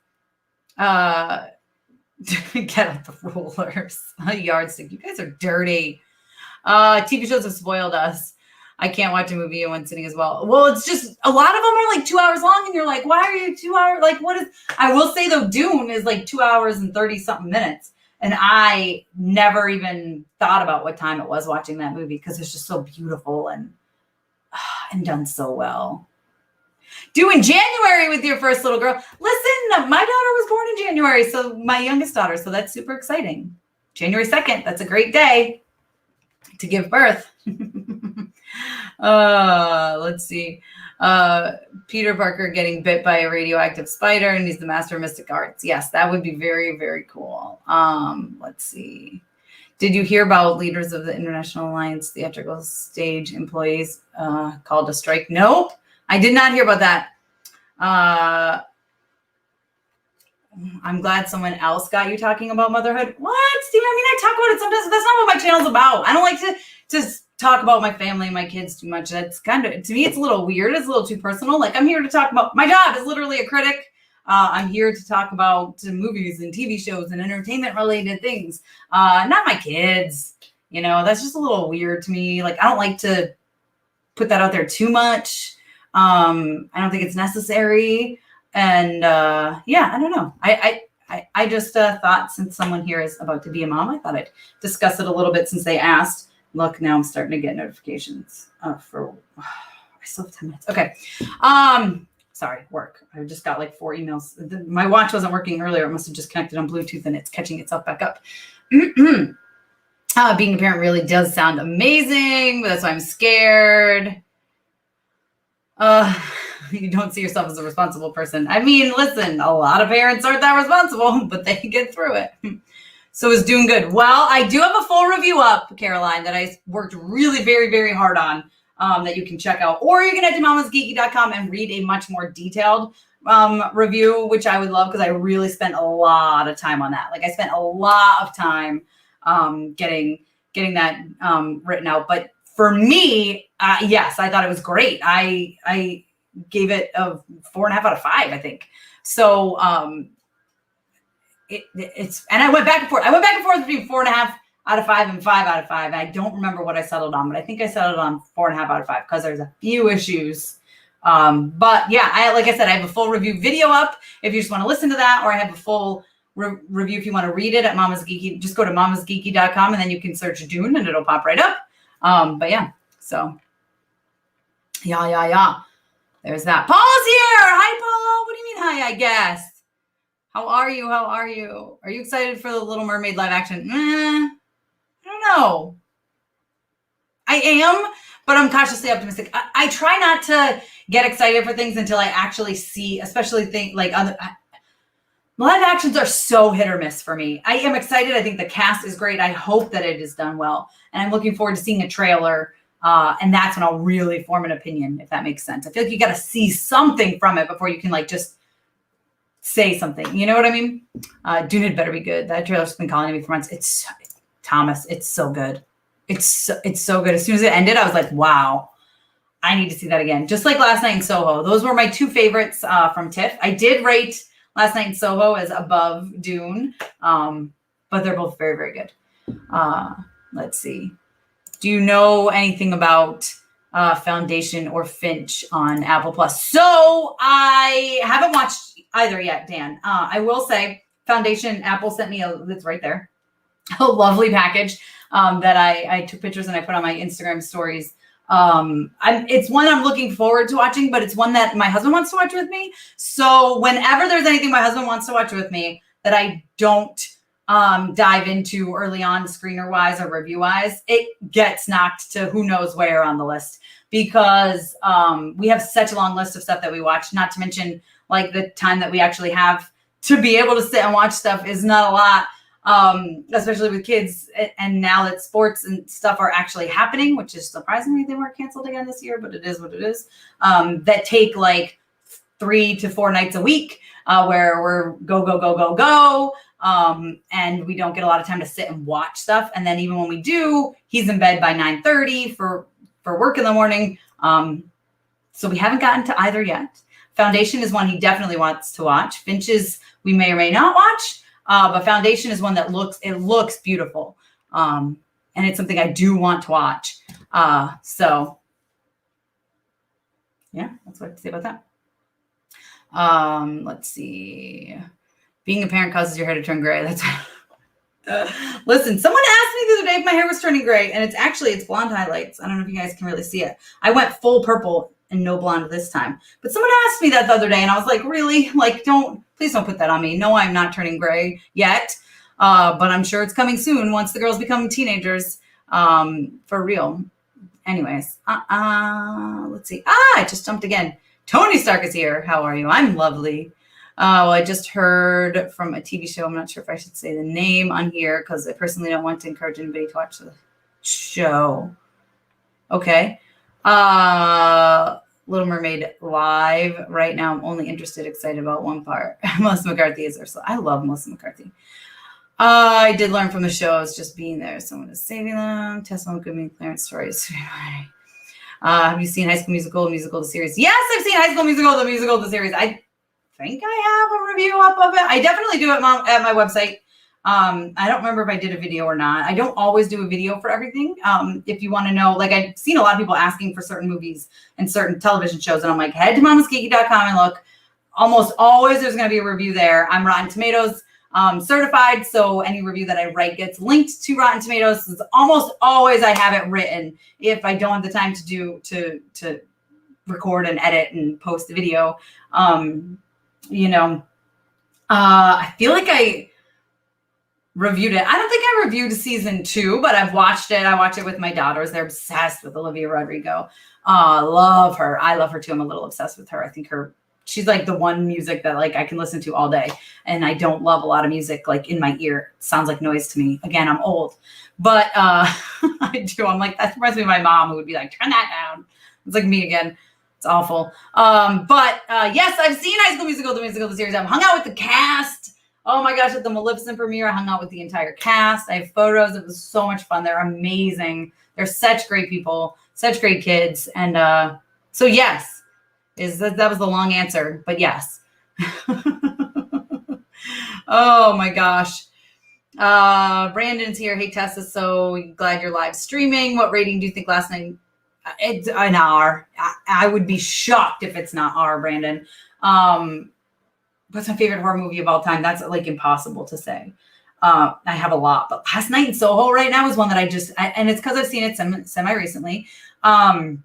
Get out the rulers. A yardstick. You guys are dirty. TV shows have spoiled us. I can't watch a movie in one sitting as well. Well, it's just a lot of them are like 2 hours long, and you're like, why are you 2 hours? Like, what is? I will say though, Dune is like 2 hours and 30 something minutes, and I never even thought about what time it was watching that movie because it's just so beautiful and done so well. Due in January with your first little girl. Listen, my daughter was born in January, so my youngest daughter, so that's super exciting. January 2nd, that's a great day to give birth. Let's see. Peter Parker getting bit by a radioactive spider, and he's the master of mystic arts. Yes, that would be very, very cool. Let's see. Did you hear about leaders of the International Alliance theatrical stage employees called to strike? Nope. I did not hear about that. I'm glad someone else got you talking about motherhood. What, Steve? I mean, I talk about it sometimes, but that's not what my channel's about. I don't like to talk about my family and my kids too much. That's kind of, to me, it's a little weird. It's a little too personal. Like, I'm here to talk about, my job is literally a critic. I'm here to talk about movies and TV shows and entertainment related things. Not my kids. That's just a little weird to me. Like, I don't like to put that out there too much. I don't think it's necessary. And I don't know. I just thought since someone here is about to be a mom, I thought I'd discuss it a little bit since they asked. Look, now I'm starting to get notifications I still have 10 minutes. Okay. Sorry, work. I just got like 4 emails. My watch wasn't working earlier. It must have just connected on Bluetooth and it's catching itself back up. Being a parent really does sound amazing, but that's why I'm scared. You don't see yourself as a responsible person. I mean, listen, a lot of parents aren't that responsible, but they get through it. So it's doing good. Well, I do have a full review up, Caroline, that I worked really very, very hard on, that you can check out. Or you can head to mamasgeeky.com and read a much more detailed review, which I would love because I really spent a lot of time on that. Like I spent a lot of time getting that written out. But for me, yes, I thought it was great. I gave it a 4.5 out of 5, I think. So it's, and I went back and forth. I went back and forth between 4.5 out of 5 and 5 out of 5. I don't remember what I settled on, but I think I settled on 4.5 out of 5 because there's a few issues. But yeah, like I said, I have a full review video up if you just want to listen to that, or I have a full review if you want to read it at Mama's Geeky. Just go to mamasgeeky.com and then you can search Dune and it'll pop right up. But yeah, so yeah. There's that. Paula's here. Hi, Paula. What do you mean hi, I guess? How are you? Are you excited for the Little Mermaid live action? I don't know. I am, but I'm cautiously optimistic. I try not to get excited for things until I actually see, especially things like other live actions are so hit or miss for me. I am excited. I think the cast is great. I hope that it is done well. And I'm looking forward to seeing a trailer. And that's when I'll really form an opinion, if that makes sense. I feel like you got to see something from it before you can like just say something. You know what I mean? Dune had better be good. That trailer's been calling me for months. It's Thomas. It's so good. It's so good. As soon as it ended, I was like, wow, I need to see that again. Just like Last Night in Soho. Those were my two favorites from TIFF. I did rate Last Night in Soho as above Dune, but they're both very, very good. Let's see. Do you know anything about Foundation or Finch on Apple Plus? So I haven't watched either yet, Dan. I will say Foundation, Apple sent me it's right there, a lovely package that I took pictures and I put on my Instagram stories. It's one I'm looking forward to watching, but it's one that my husband wants to watch with me. So whenever there's anything my husband wants to watch with me that I don't dive into early on screener wise or review wise, it gets knocked to who knows where on the list because we have such a long list of stuff that we watch, not to mention like the time that we actually have to be able to sit and watch stuff is not a lot. Especially with kids, and now that sports and stuff are actually happening, which is surprising me they weren't canceled again this year, but it is what it is. That take like 3 to 4 nights a week, where we're go, and we don't get a lot of time to sit and watch stuff. And then even when we do, he's in bed by 9:30 for work in the morning. So we haven't gotten to either yet. Foundation is one he definitely wants to watch. Finch's we may or may not watch. But Foundation is one that looks beautiful. And it's something I do want to watch. So yeah, that's what I have to say about that. Let's see. Being a parent causes your hair to turn gray. That's listen, someone asked me the other day if my hair was turning gray, and it's blonde highlights. I don't know if you guys can really see it. I went full purple and no blonde this time. But someone asked me that the other day, and I was like, really? Like, please don't put that on me. No, I'm not turning gray yet. But I'm sure it's coming soon once the girls become teenagers, for real. Anyways, let's see. I just jumped again. Tony Stark is here. How are you? I'm lovely. Well, I just heard from a TV show. I'm not sure if I should say the name on here because I personally don't want to encourage anybody to watch the show. Okay. Little Mermaid live right now. I'm only excited about one part. Melissa McCarthy is Ursula. I love Melissa McCarthy. I did learn from the show. I was just being there. Someone is saving them. Tessa Smith, me, Clarence stories. Have you seen High School Musical, the series? Yes, I've seen High School Musical, the series. I think I have a review up of it. I definitely do it at my website. I don't remember if I did a video or not. I don't always do a video for everything. If you want to know, like I've seen a lot of people asking for certain movies and certain television shows, and I'm like, head to mamasgeeky.com and look. Almost always there's going to be a review there. I'm Rotten Tomatoes certified, so any review that I write gets linked to Rotten Tomatoes. It's almost always I have it written if I don't have the time to record and edit and post the video. I feel like reviewed it. I don't think I reviewed season 2, but I've watched it. I watch it with my daughters. They're obsessed with Olivia Rodrigo. Love her. I love her too. I'm a little obsessed with her. I think she's like the one music that like I can listen to all day. And I don't love a lot of music like in my ear. It sounds like noise to me. Again, I'm old, but I do. I'm like, that reminds me of my mom who would be like, turn that down. It's like me again. It's awful. But yes, I've seen High School Musical, the musical, the series. I've hung out with the cast. Oh my gosh, at the Maleficent premiere, I hung out with the entire cast. I have photos. It was so much fun. They're amazing. They're such great people, such great kids. And so yes, that was the long answer, but yes. Oh my gosh. Brandon's here. Hey, Tessa, so glad you're live streaming. What rating do you think last night? It's an R. I would be shocked if it's not R, Brandon. What's my favorite horror movie of all time? That's like impossible to say. I have a lot, but Last Night in Soho right now is one that and it's because I've seen it semi recently. It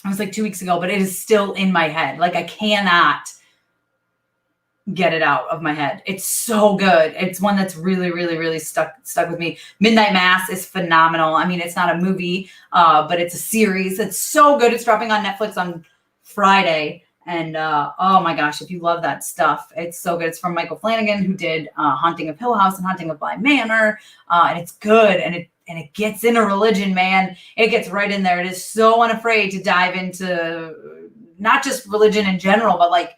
was like 2 weeks ago, but it is still in my head. Like I cannot get it out of my head. It's so good. It's one that's really, really, really stuck with me. Midnight Mass is phenomenal. I mean, it's not a movie, but it's a series. It's so good. It's dropping on Netflix on Friday. And oh my gosh, if you love that stuff, it's so good. It's from Michael Flanagan, who did Haunting of Hill House and Haunting of Bly Manor. And it's good. And it gets into religion, man. It gets right in there. It is so unafraid to dive into not just religion in general, but like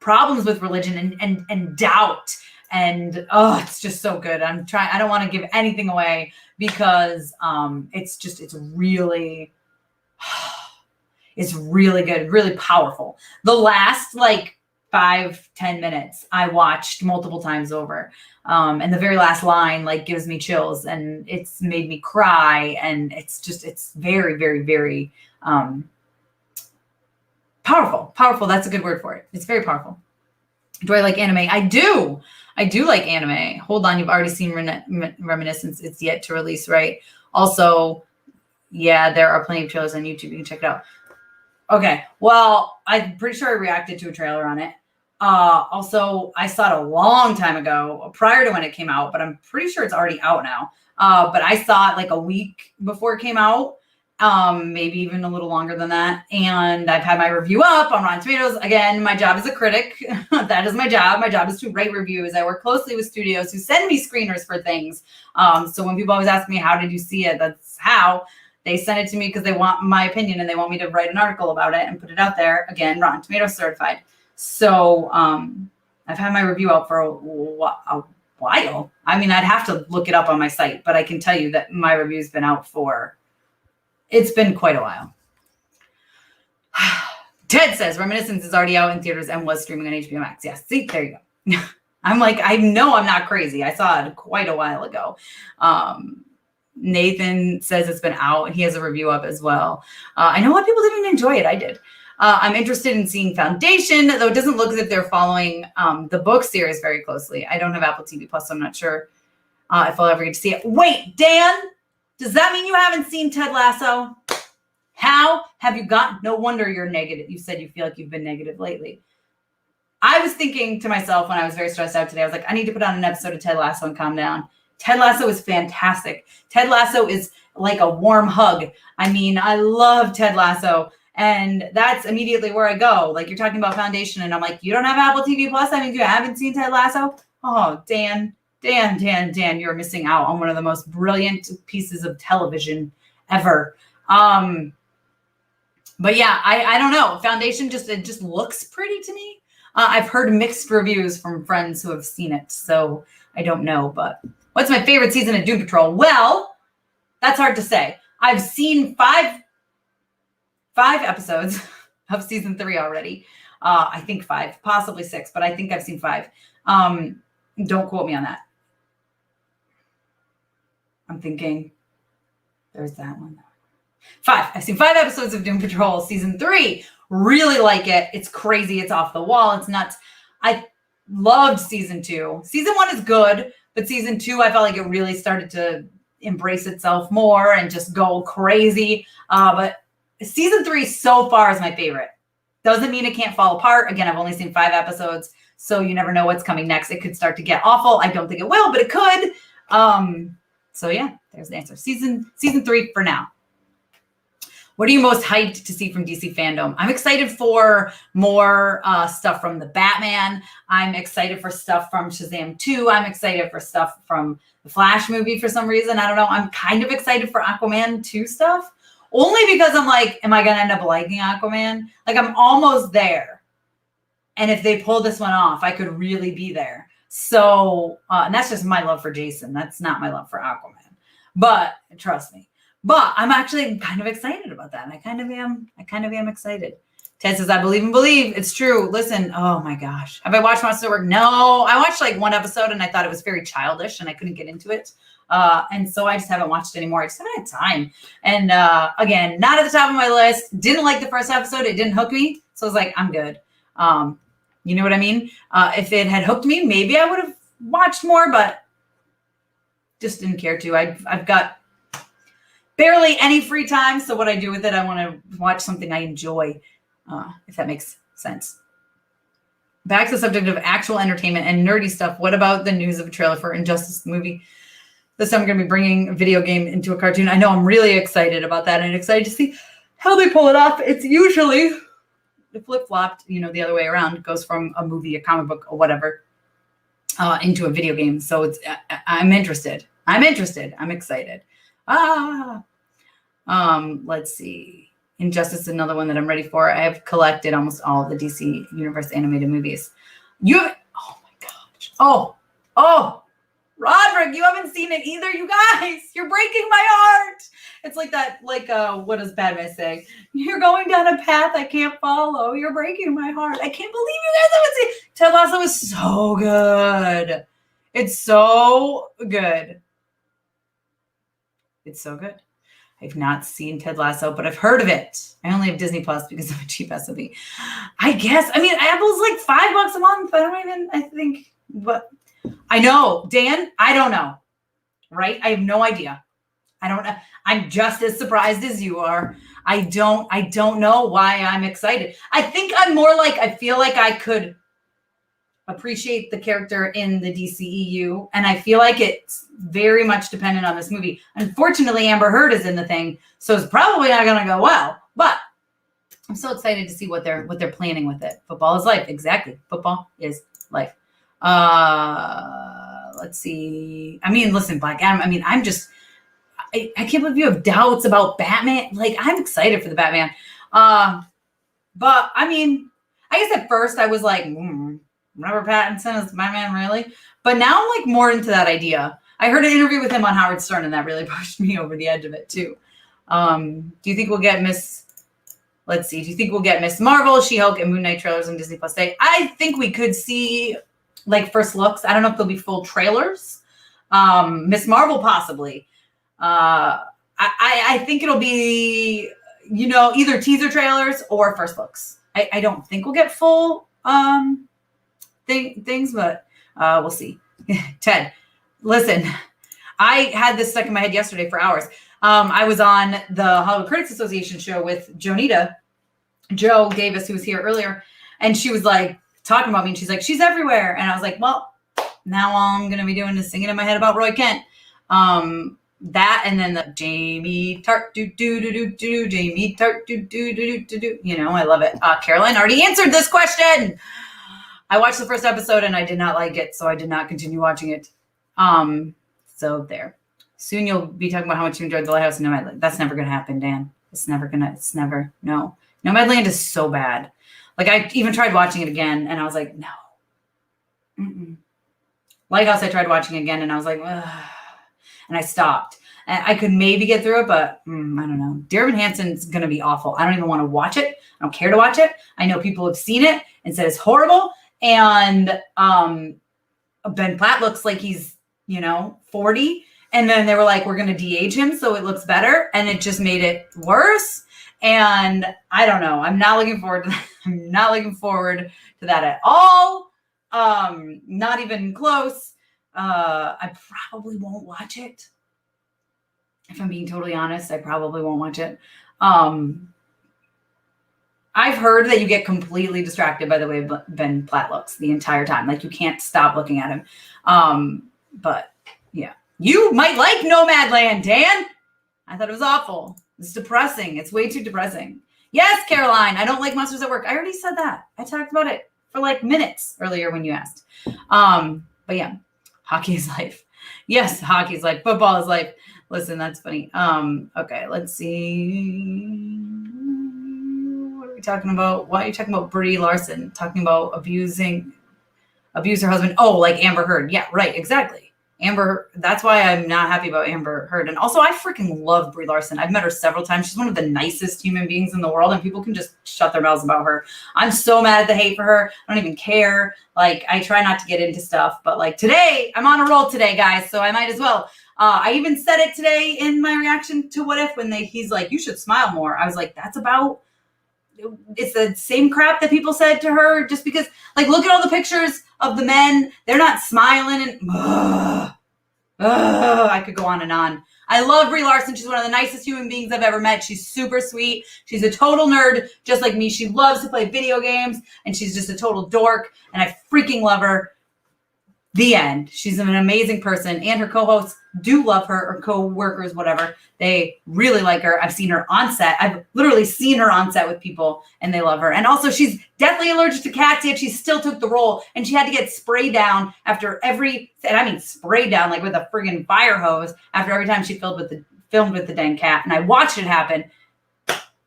problems with religion and doubt. And oh, it's just so good. I don't want to give anything away because it's really it's really good, really powerful. The last like 5-10 minutes I watched multiple times over. And the very last line like gives me chills and it's made me cry. And it's very, very, very powerful. That's a good word for it. It's very powerful. Do I like anime? I do like anime. Hold on. You've already seen Reminiscence. It's yet to release, right? Also, yeah, there are plenty of trailers on YouTube. You can check it out. Okay. Well, I'm pretty sure I reacted to a trailer on it. Also, I saw it a long time ago prior to when it came out, but I'm pretty sure it's already out now. But I saw it like a week before it came out. Maybe even a little longer than that. And I've had my review up on Rotten Tomatoes. Again, my job is a critic. That is my job. My job is to write reviews. I work closely with studios who send me screeners for things. So when people always ask me, how did you see it? That's how. They send it to me because they want my opinion and they want me to write an article about it and put it out there. Again, Rotten Tomatoes certified. So I've had my review out for a while. I mean, I'd have to look it up on my site, but I can tell you that my review's been out it's been quite a while. Ted says Reminiscence is already out in theaters and was streaming on HBO Max. Yes, see, there you go. I'm like, I know I'm not crazy. I saw it quite a while ago. Nathan says it's been out. He has a review up as well. I know a lot of people didn't even enjoy it. I did. I'm interested in seeing Foundation, though it doesn't look as if they're following the book series very closely. I don't have Apple TV Plus, so I'm not sure if I'll ever get to see it. Wait, Dan, does that mean you haven't seen Ted Lasso? How have you got? No wonder you're negative. You said you feel like you've been negative lately. I was thinking to myself when I was very stressed out today, I was like, I need to put on an episode of Ted Lasso and calm down. Ted Lasso is fantastic. Ted Lasso is like a warm hug. I mean, I love Ted Lasso. And that's immediately where I go. Like you're talking about Foundation and I'm like, you don't have Apple TV Plus? I mean, you haven't seen Ted Lasso? Oh, Dan, you're missing out on one of the most brilliant pieces of television ever. But yeah, I don't know. Foundation it just looks pretty to me. I've heard mixed reviews from friends who have seen it. So I don't know, but what's my favorite season of Doom Patrol? Well, that's hard to say. I've seen five episodes of season 3 already. I think 5, possibly 6, but I think I've seen 5. Don't quote me on that. I'm thinking there's that one. 5. I've seen 5 episodes of Doom Patrol season 3. Really like it. It's crazy. It's off the wall. It's nuts. I loved season 2. Season 1 is good, but season 2, I felt like it really started to embrace itself more and just go crazy. But season 3 so far is my favorite. Doesn't mean it can't fall apart. Again, I've only seen 5 episodes. So you never know what's coming next. It could start to get awful. I don't think it will, but it could. So yeah, there's the answer. Season 3 for now. What are you most hyped to see from DC fandom? I'm excited for more stuff from the Batman. I'm excited for stuff from Shazam 2. I'm excited for stuff from the Flash movie for some reason. I don't know. I'm kind of excited for Aquaman 2 stuff. Only because I'm like, am I going to end up liking Aquaman? Like, I'm almost there. And if they pull this one off, I could really be there. So, and that's just my love for Jason. That's not my love for Aquaman. But trust me. But I'm actually kind of excited about that. And I kind of am excited. Ted says, I believe and believe. It's true. Listen, oh my gosh. Have I watched Monster Work? No. I watched like one episode and I thought it was very childish and I couldn't get into it. And so I just haven't watched it anymore. I just haven't had time. And again, not at the top of my list. Didn't like the first episode. It didn't hook me. So I was like, I'm good. You know what I mean? If it had hooked me, maybe I would have watched more, but just didn't care to. I've got barely any free time. So what I do with it, I want to watch something I enjoy, if that makes sense. Back to the subject of actual entertainment and nerdy stuff. What about the news of a trailer for Injustice movie? This time I'm going to be bringing a video game into a cartoon. I know I'm really excited about that and excited to see how they pull it off. It's usually the flip-flopped, the other way around. It goes from a movie, a comic book, or whatever, into a video game. So I'm interested. I'm excited. Let's see. Injustice is another one that I'm ready for. I have collected almost all of the DC Universe animated movies. Oh my gosh. Oh, Roderick, you haven't seen it either, you guys. You're breaking my heart. It's like that, what does Batman say? You're going down a path I can't follow. You're breaking my heart. I can't believe you guys haven't seen it. Ted Lasso is so good. It's so good. It's so good. I've not seen Ted Lasso, but I've heard of it. I only have Disney Plus because I'm a cheap SOB. I guess. I mean, Apple's like $5 a month. I think, but I know, Dan, I don't know, right? I have no idea. I don't know. I'm just as surprised as you are. I don't know why I'm excited. I think I'm more like, I feel like I could appreciate the character in the DCEU, and I feel like it's very much dependent on this movie. Unfortunately, Amber Heard is in the thing, so it's probably not going to go well, but I'm so excited to see what they're planning with it. Football is life. Exactly. Football is life. Let's see. I mean, listen, Black Adam. I mean, I can't believe you have doubts about Batman. Like, I'm excited for the Batman. But I mean, I guess at first I was like, Robert Pattinson is Batman, really? But now I'm like more into that idea. I heard an interview with him on Howard Stern, and that really pushed me over the edge of it too. Do you think we'll get Let's see. Do you think we'll get Miss Marvel, She-Hulk, and Moon Knight trailers on Disney Plus Day? I think we could see like first looks. I don't know if they'll be full trailers. Miss Marvel possibly. I think it'll be, either teaser trailers or first looks. I don't think we'll get full things, but we'll see. Ted, listen, I had this stuck in my head yesterday for hours. I was on the Hollywood Critics Association show with Jonita, Jo Davis, who was here earlier, and she was like talking about me, and she's like, she's everywhere. And I was like, well, now all I'm going to be doing is singing in my head about Roy Kent. That, and then the Jamie Tart, Jamie Tart, I love it. Caroline already answered this question. I watched the first episode and I did not like it, so I did not continue watching it. So there. Soon you'll be talking about how much you enjoyed The Lighthouse and Nomadland. That's never going to happen, Dan. No. Nomadland is so bad. Like, I even tried watching it again and I was like, no. Mm-mm. Lighthouse, I tried watching again and I was like, ugh. And I stopped. And I could maybe get through it, but I don't know. Dear Evan Hansen's going to be awful. I don't even want to watch it. I don't care to watch it. I know people have seen it and said it's horrible. And Ben Platt looks like he's, 40. And then they were like, we're going to de-age him so it looks better. And it just made it worse. And I don't know. I'm not looking forward to that. I'm not looking forward to that at all. Not even close. I probably won't watch it. If I'm being totally honest, I probably won't watch it. I I've heard that you get completely distracted by the way Ben Platt looks the entire time. Like you can't stop looking at him. But yeah, you might like Nomadland, Dan. I thought it was awful. It's depressing. It's way too depressing. Yes, Caroline, I don't like Monsters at Work. I already said that. I talked about it for like minutes earlier when you asked. But yeah, hockey is life. Yes, hockey is life. Football is life. Listen, that's funny. Okay, let's see. What are we talking about? Why are you talking about Brie Larson? Talking about abuse her husband. Oh, like Amber Heard. Yeah, right, exactly. Amber, that's why I'm not happy about Amber Heard. And also, I freaking love Brie Larson. I've met her several times. She's one of the nicest human beings in the world, and people can just shut their mouths about her. I'm so mad at the hate for her. I don't even care. Like, I try not to get into stuff, but like today, I'm on a roll today, guys, so I might as well. I even said it today in my reaction to What If when he's like, you should smile more. I was like, it's the same crap that people said to her just because, like, look at all the pictures of the men. They're not smiling and I could go on and on. I love Brie Larson. She's one of the nicest human beings I've ever met. She's super sweet. She's a total nerd, just like me. She loves to play video games, and she's just a total dork, and I freaking love her. The end. She's an amazing person, and her co-hosts do love her, or co-workers, whatever. They really like her. I've seen her on set. I've literally seen her on set with people, and they love her. And also, she's deathly allergic to cats, yet she still took the role, and she had to get sprayed down after sprayed down like with a friggin' fire hose after every time she filmed with the dang cat. And I watched it happen.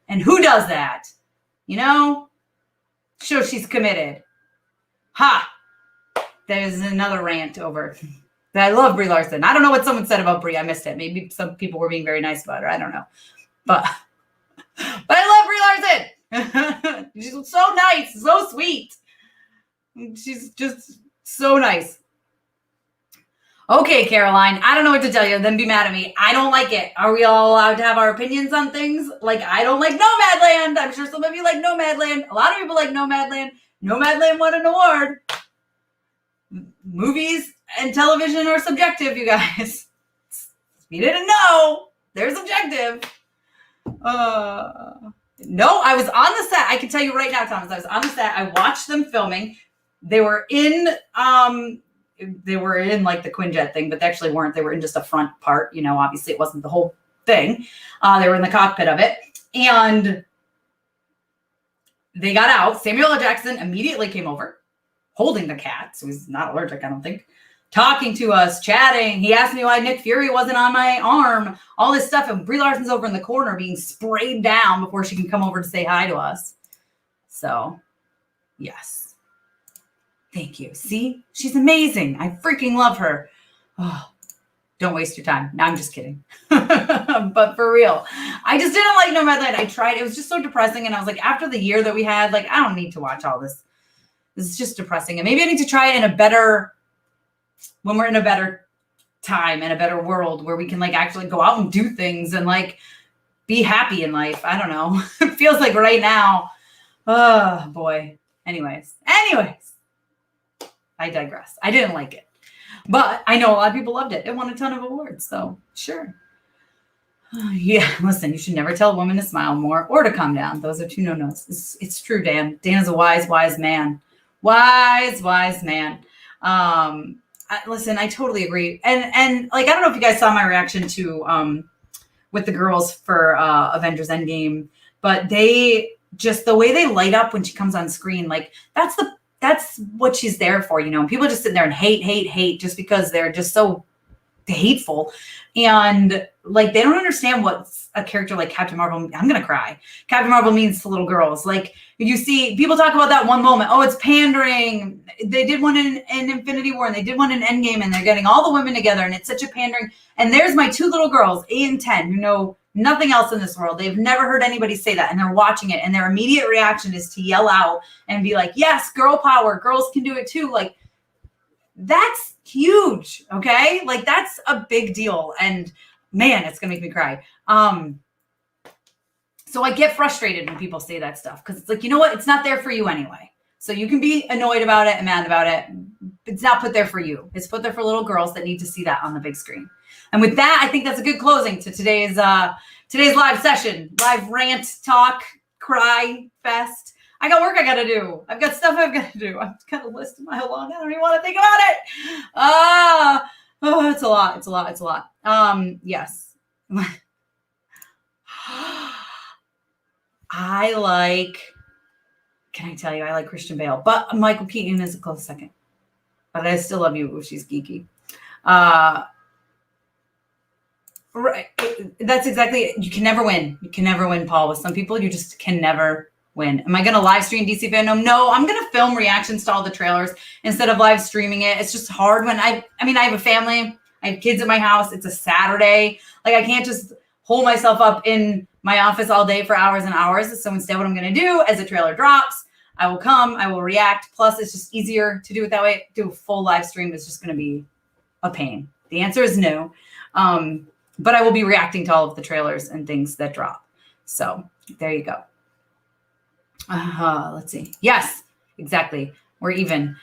And who does that? You know? Shows she's committed. Ha! There's another rant over that. I love Brie Larson. I don't know what someone said about Brie. I missed it. Maybe some people were being very nice about her. I don't know. But I love Brie Larson. She's so nice, so sweet. She's just so nice. Okay, Caroline, I don't know what to tell you. Then be mad at me. I don't like it. Are we all allowed to have our opinions on things? Like, I don't like Nomadland. I'm sure some of you like Nomadland. A lot of people like Nomadland. Nomadland won an award. Movies and television are subjective, you guys. If you didn't know, they're subjective. No, I was on the set. I can tell you right now, Thomas, I was on the set. I watched them filming. They were in like the Quinjet thing, but they actually weren't. They were in just a front part. You know, obviously it wasn't the whole thing. They were in the cockpit of it. And they got out. Samuel L. Jackson immediately came over, holding the cat, so he's not allergic, I don't think, talking to us, chatting. He asked me why Nick Fury wasn't on my arm, all this stuff, and Brie Larson's over in the corner being sprayed down before she can come over to say hi to us. So, yes. Thank you. See? She's amazing. I freaking love her. Oh, don't waste your time. No, I'm just kidding. But for real, I just didn't like Nomadland. I tried. It was just so depressing, and I was like, after the year that we had, like, I don't need to watch all this. This is just depressing. And maybe I need to try it when we're in a better time and a better world where we can like actually go out and do things and like be happy in life. I don't know. It feels like right now. Oh boy. Anyways, I digress. I didn't like it, but I know a lot of people loved it. It won a ton of awards. So sure. Yeah, listen, you should never tell a woman to smile more or to calm down. Those are two no-nos. It's true, Dan. Dan is a wise man. Wise man. Listen, I totally agree. And like, I don't know if you guys saw my reaction to with the girls for Avengers Endgame, but they just, the way they light up when she comes on screen, like that's what she's there for, you know. People just sit there and hate just because they're just so hateful. And like, they don't understand what a character like Captain Marvel, I'm gonna cry, Captain Marvel means to little girls. Like, you see people talk about that one moment, oh, it's pandering. They did one in Infinity War and they did one in Endgame, and they're getting all the women together and it's such a pandering. And there's my two little girls, 8 and 10, who know nothing else in this world. They've never heard anybody say that, and they're watching it, and their immediate reaction is to yell out and be like, yes, girl power, girls can do it too. Like, that's huge. Okay. Like, that's a big deal. And man, it's going to make me cry. So I get frustrated when people say that stuff, because it's like, you know what? It's not there for you anyway. So you can be annoyed about it and mad about it. It's not put there for you. It's put there for little girls that need to see that on the big screen. And with that, I think that's a good closing to today's live session, live rant, talk, cry fest. I got work I got to do. I've got stuff I've got to do. I've got a list a mile long. I don't even want to think about it. It's a lot. It's a lot. It's a lot. Yes. I like Christian Bale, but Michael Keaton is a close second. But I still love you if she's geeky. Right. That's exactly it. You can never win. You can never win, Paul. With some people, you just can never win. Am I going to live stream DC Fandom? No, I'm going to film reactions to all the trailers instead of live streaming it. It's just hard when I have a family. I have kids at my house. It's a Saturday. Like, I can't just hold myself up in my office all day for hours and hours. So instead, what I'm going to do as the trailer drops, I will come, I will react. Plus, it's just easier to do it that way. Do a full live stream is just going to be a pain. The answer is no. But I will be reacting to all of the trailers and things that drop. So there you go. Let's see. Yes, exactly. We're even.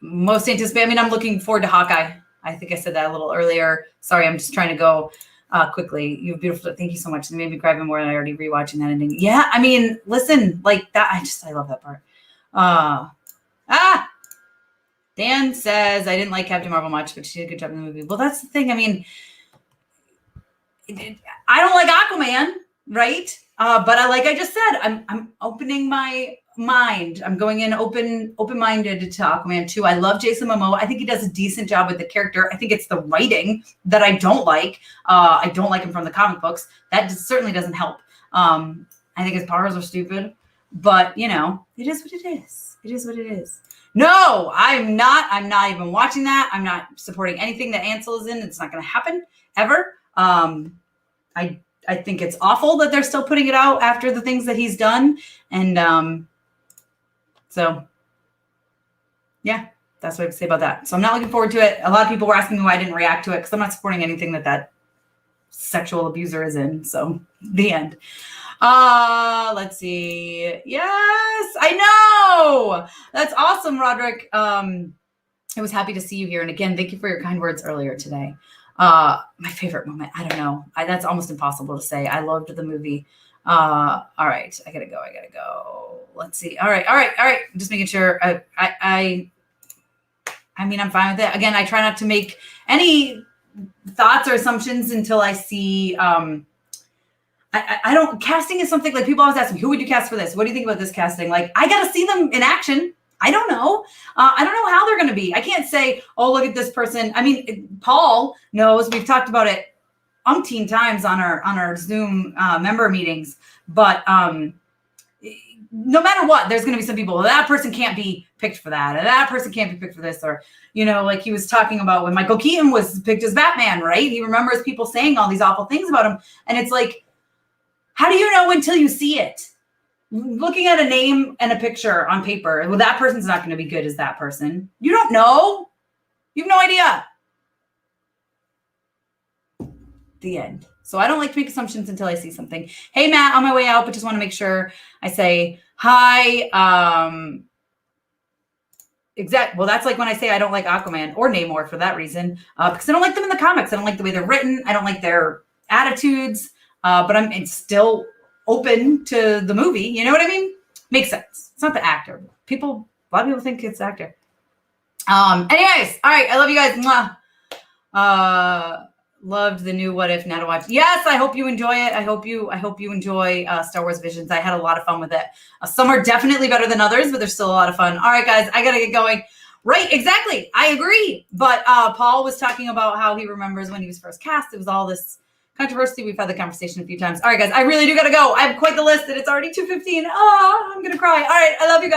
Most anticipated. I'm looking forward to Hawkeye. I think I said that a little earlier. Sorry, I'm just trying to go quickly. You have beautiful. Thank you so much. It made me cry even more than I already rewatching that ending. Yeah, listen, like that. I love that part. Dan says I didn't like Captain Marvel much, but she did a good job in the movie. Well, that's the thing. I don't like Aquaman, right? But I just said, I'm opening my mind. I'm going in open-minded to Aquaman 2. I love Jason Momoa. I think he does a decent job with the character. I think it's the writing that I don't like. I don't like him from the comic books. That certainly doesn't help. I think his powers are stupid, but it is what it is. It is what it is. No, I'm not even watching that. I'm not supporting anything that Ansel is in. It's not going to happen ever. I think it's awful that they're still putting it out after the things that he's done. And so, yeah, that's what I have to say about that. So I'm not looking forward to it. A lot of people were asking me why I didn't react to it because I'm not supporting anything that sexual abuser is in. So the end. Let's see. Yes, I know. That's awesome, Roderick. I was happy to see you here. And again, thank you for your kind words earlier today. My favorite moment. I don't know. That's almost impossible to say. I loved the movie. All right. I gotta go. Let's see. All right. Just making sure. I'm fine with it. Again, I try not to make any thoughts or assumptions until I see, I don't, casting is something like people always ask me, who would you cast for this? What do you think about this casting? Like, I got to see them in action. I don't know. I don't know how they're going to be. I can't say, oh, look at this person. Paul knows. We've talked about it umpteen times on our Zoom member meetings. But no matter what, there's going to be some people, that person can't be picked for that. Or that person can't be picked for this. Or, like he was talking about when Michael Keaton was picked as Batman, right? He remembers people saying all these awful things about him. And it's like, how do you know until you see it? Looking at a name and a picture on paper, well, that person's not going to be good as that person. You don't know. You have no idea. The end. So I don't like to make assumptions until I see something. Hey, Matt, on my way out, but just want to make sure I say hi. Well, that's like when I say I don't like Aquaman or Namor for that reason, because I don't like them in the comics. I don't like the way they're written. I don't like their attitudes, but it's still open to the movie. You know what I mean? Makes sense. It's not the actor. A lot of people think it's the actor. Anyways, all right. I love you guys. Mwah. Loved the new What If now to watch. Yes, I hope you enjoy it. I hope you enjoy Star Wars Visions. I had a lot of fun with it. Some are definitely better than others, but there's still a lot of fun. All right, guys, I gotta get going. Right, exactly. I agree. But Paul was talking about how he remembers when he was first cast. It was all this controversy. We've had the conversation a few times. All right, guys, I really do gotta go. I have quite the list, and it's already 2:15. Oh, I'm gonna cry. All right, I love you guys.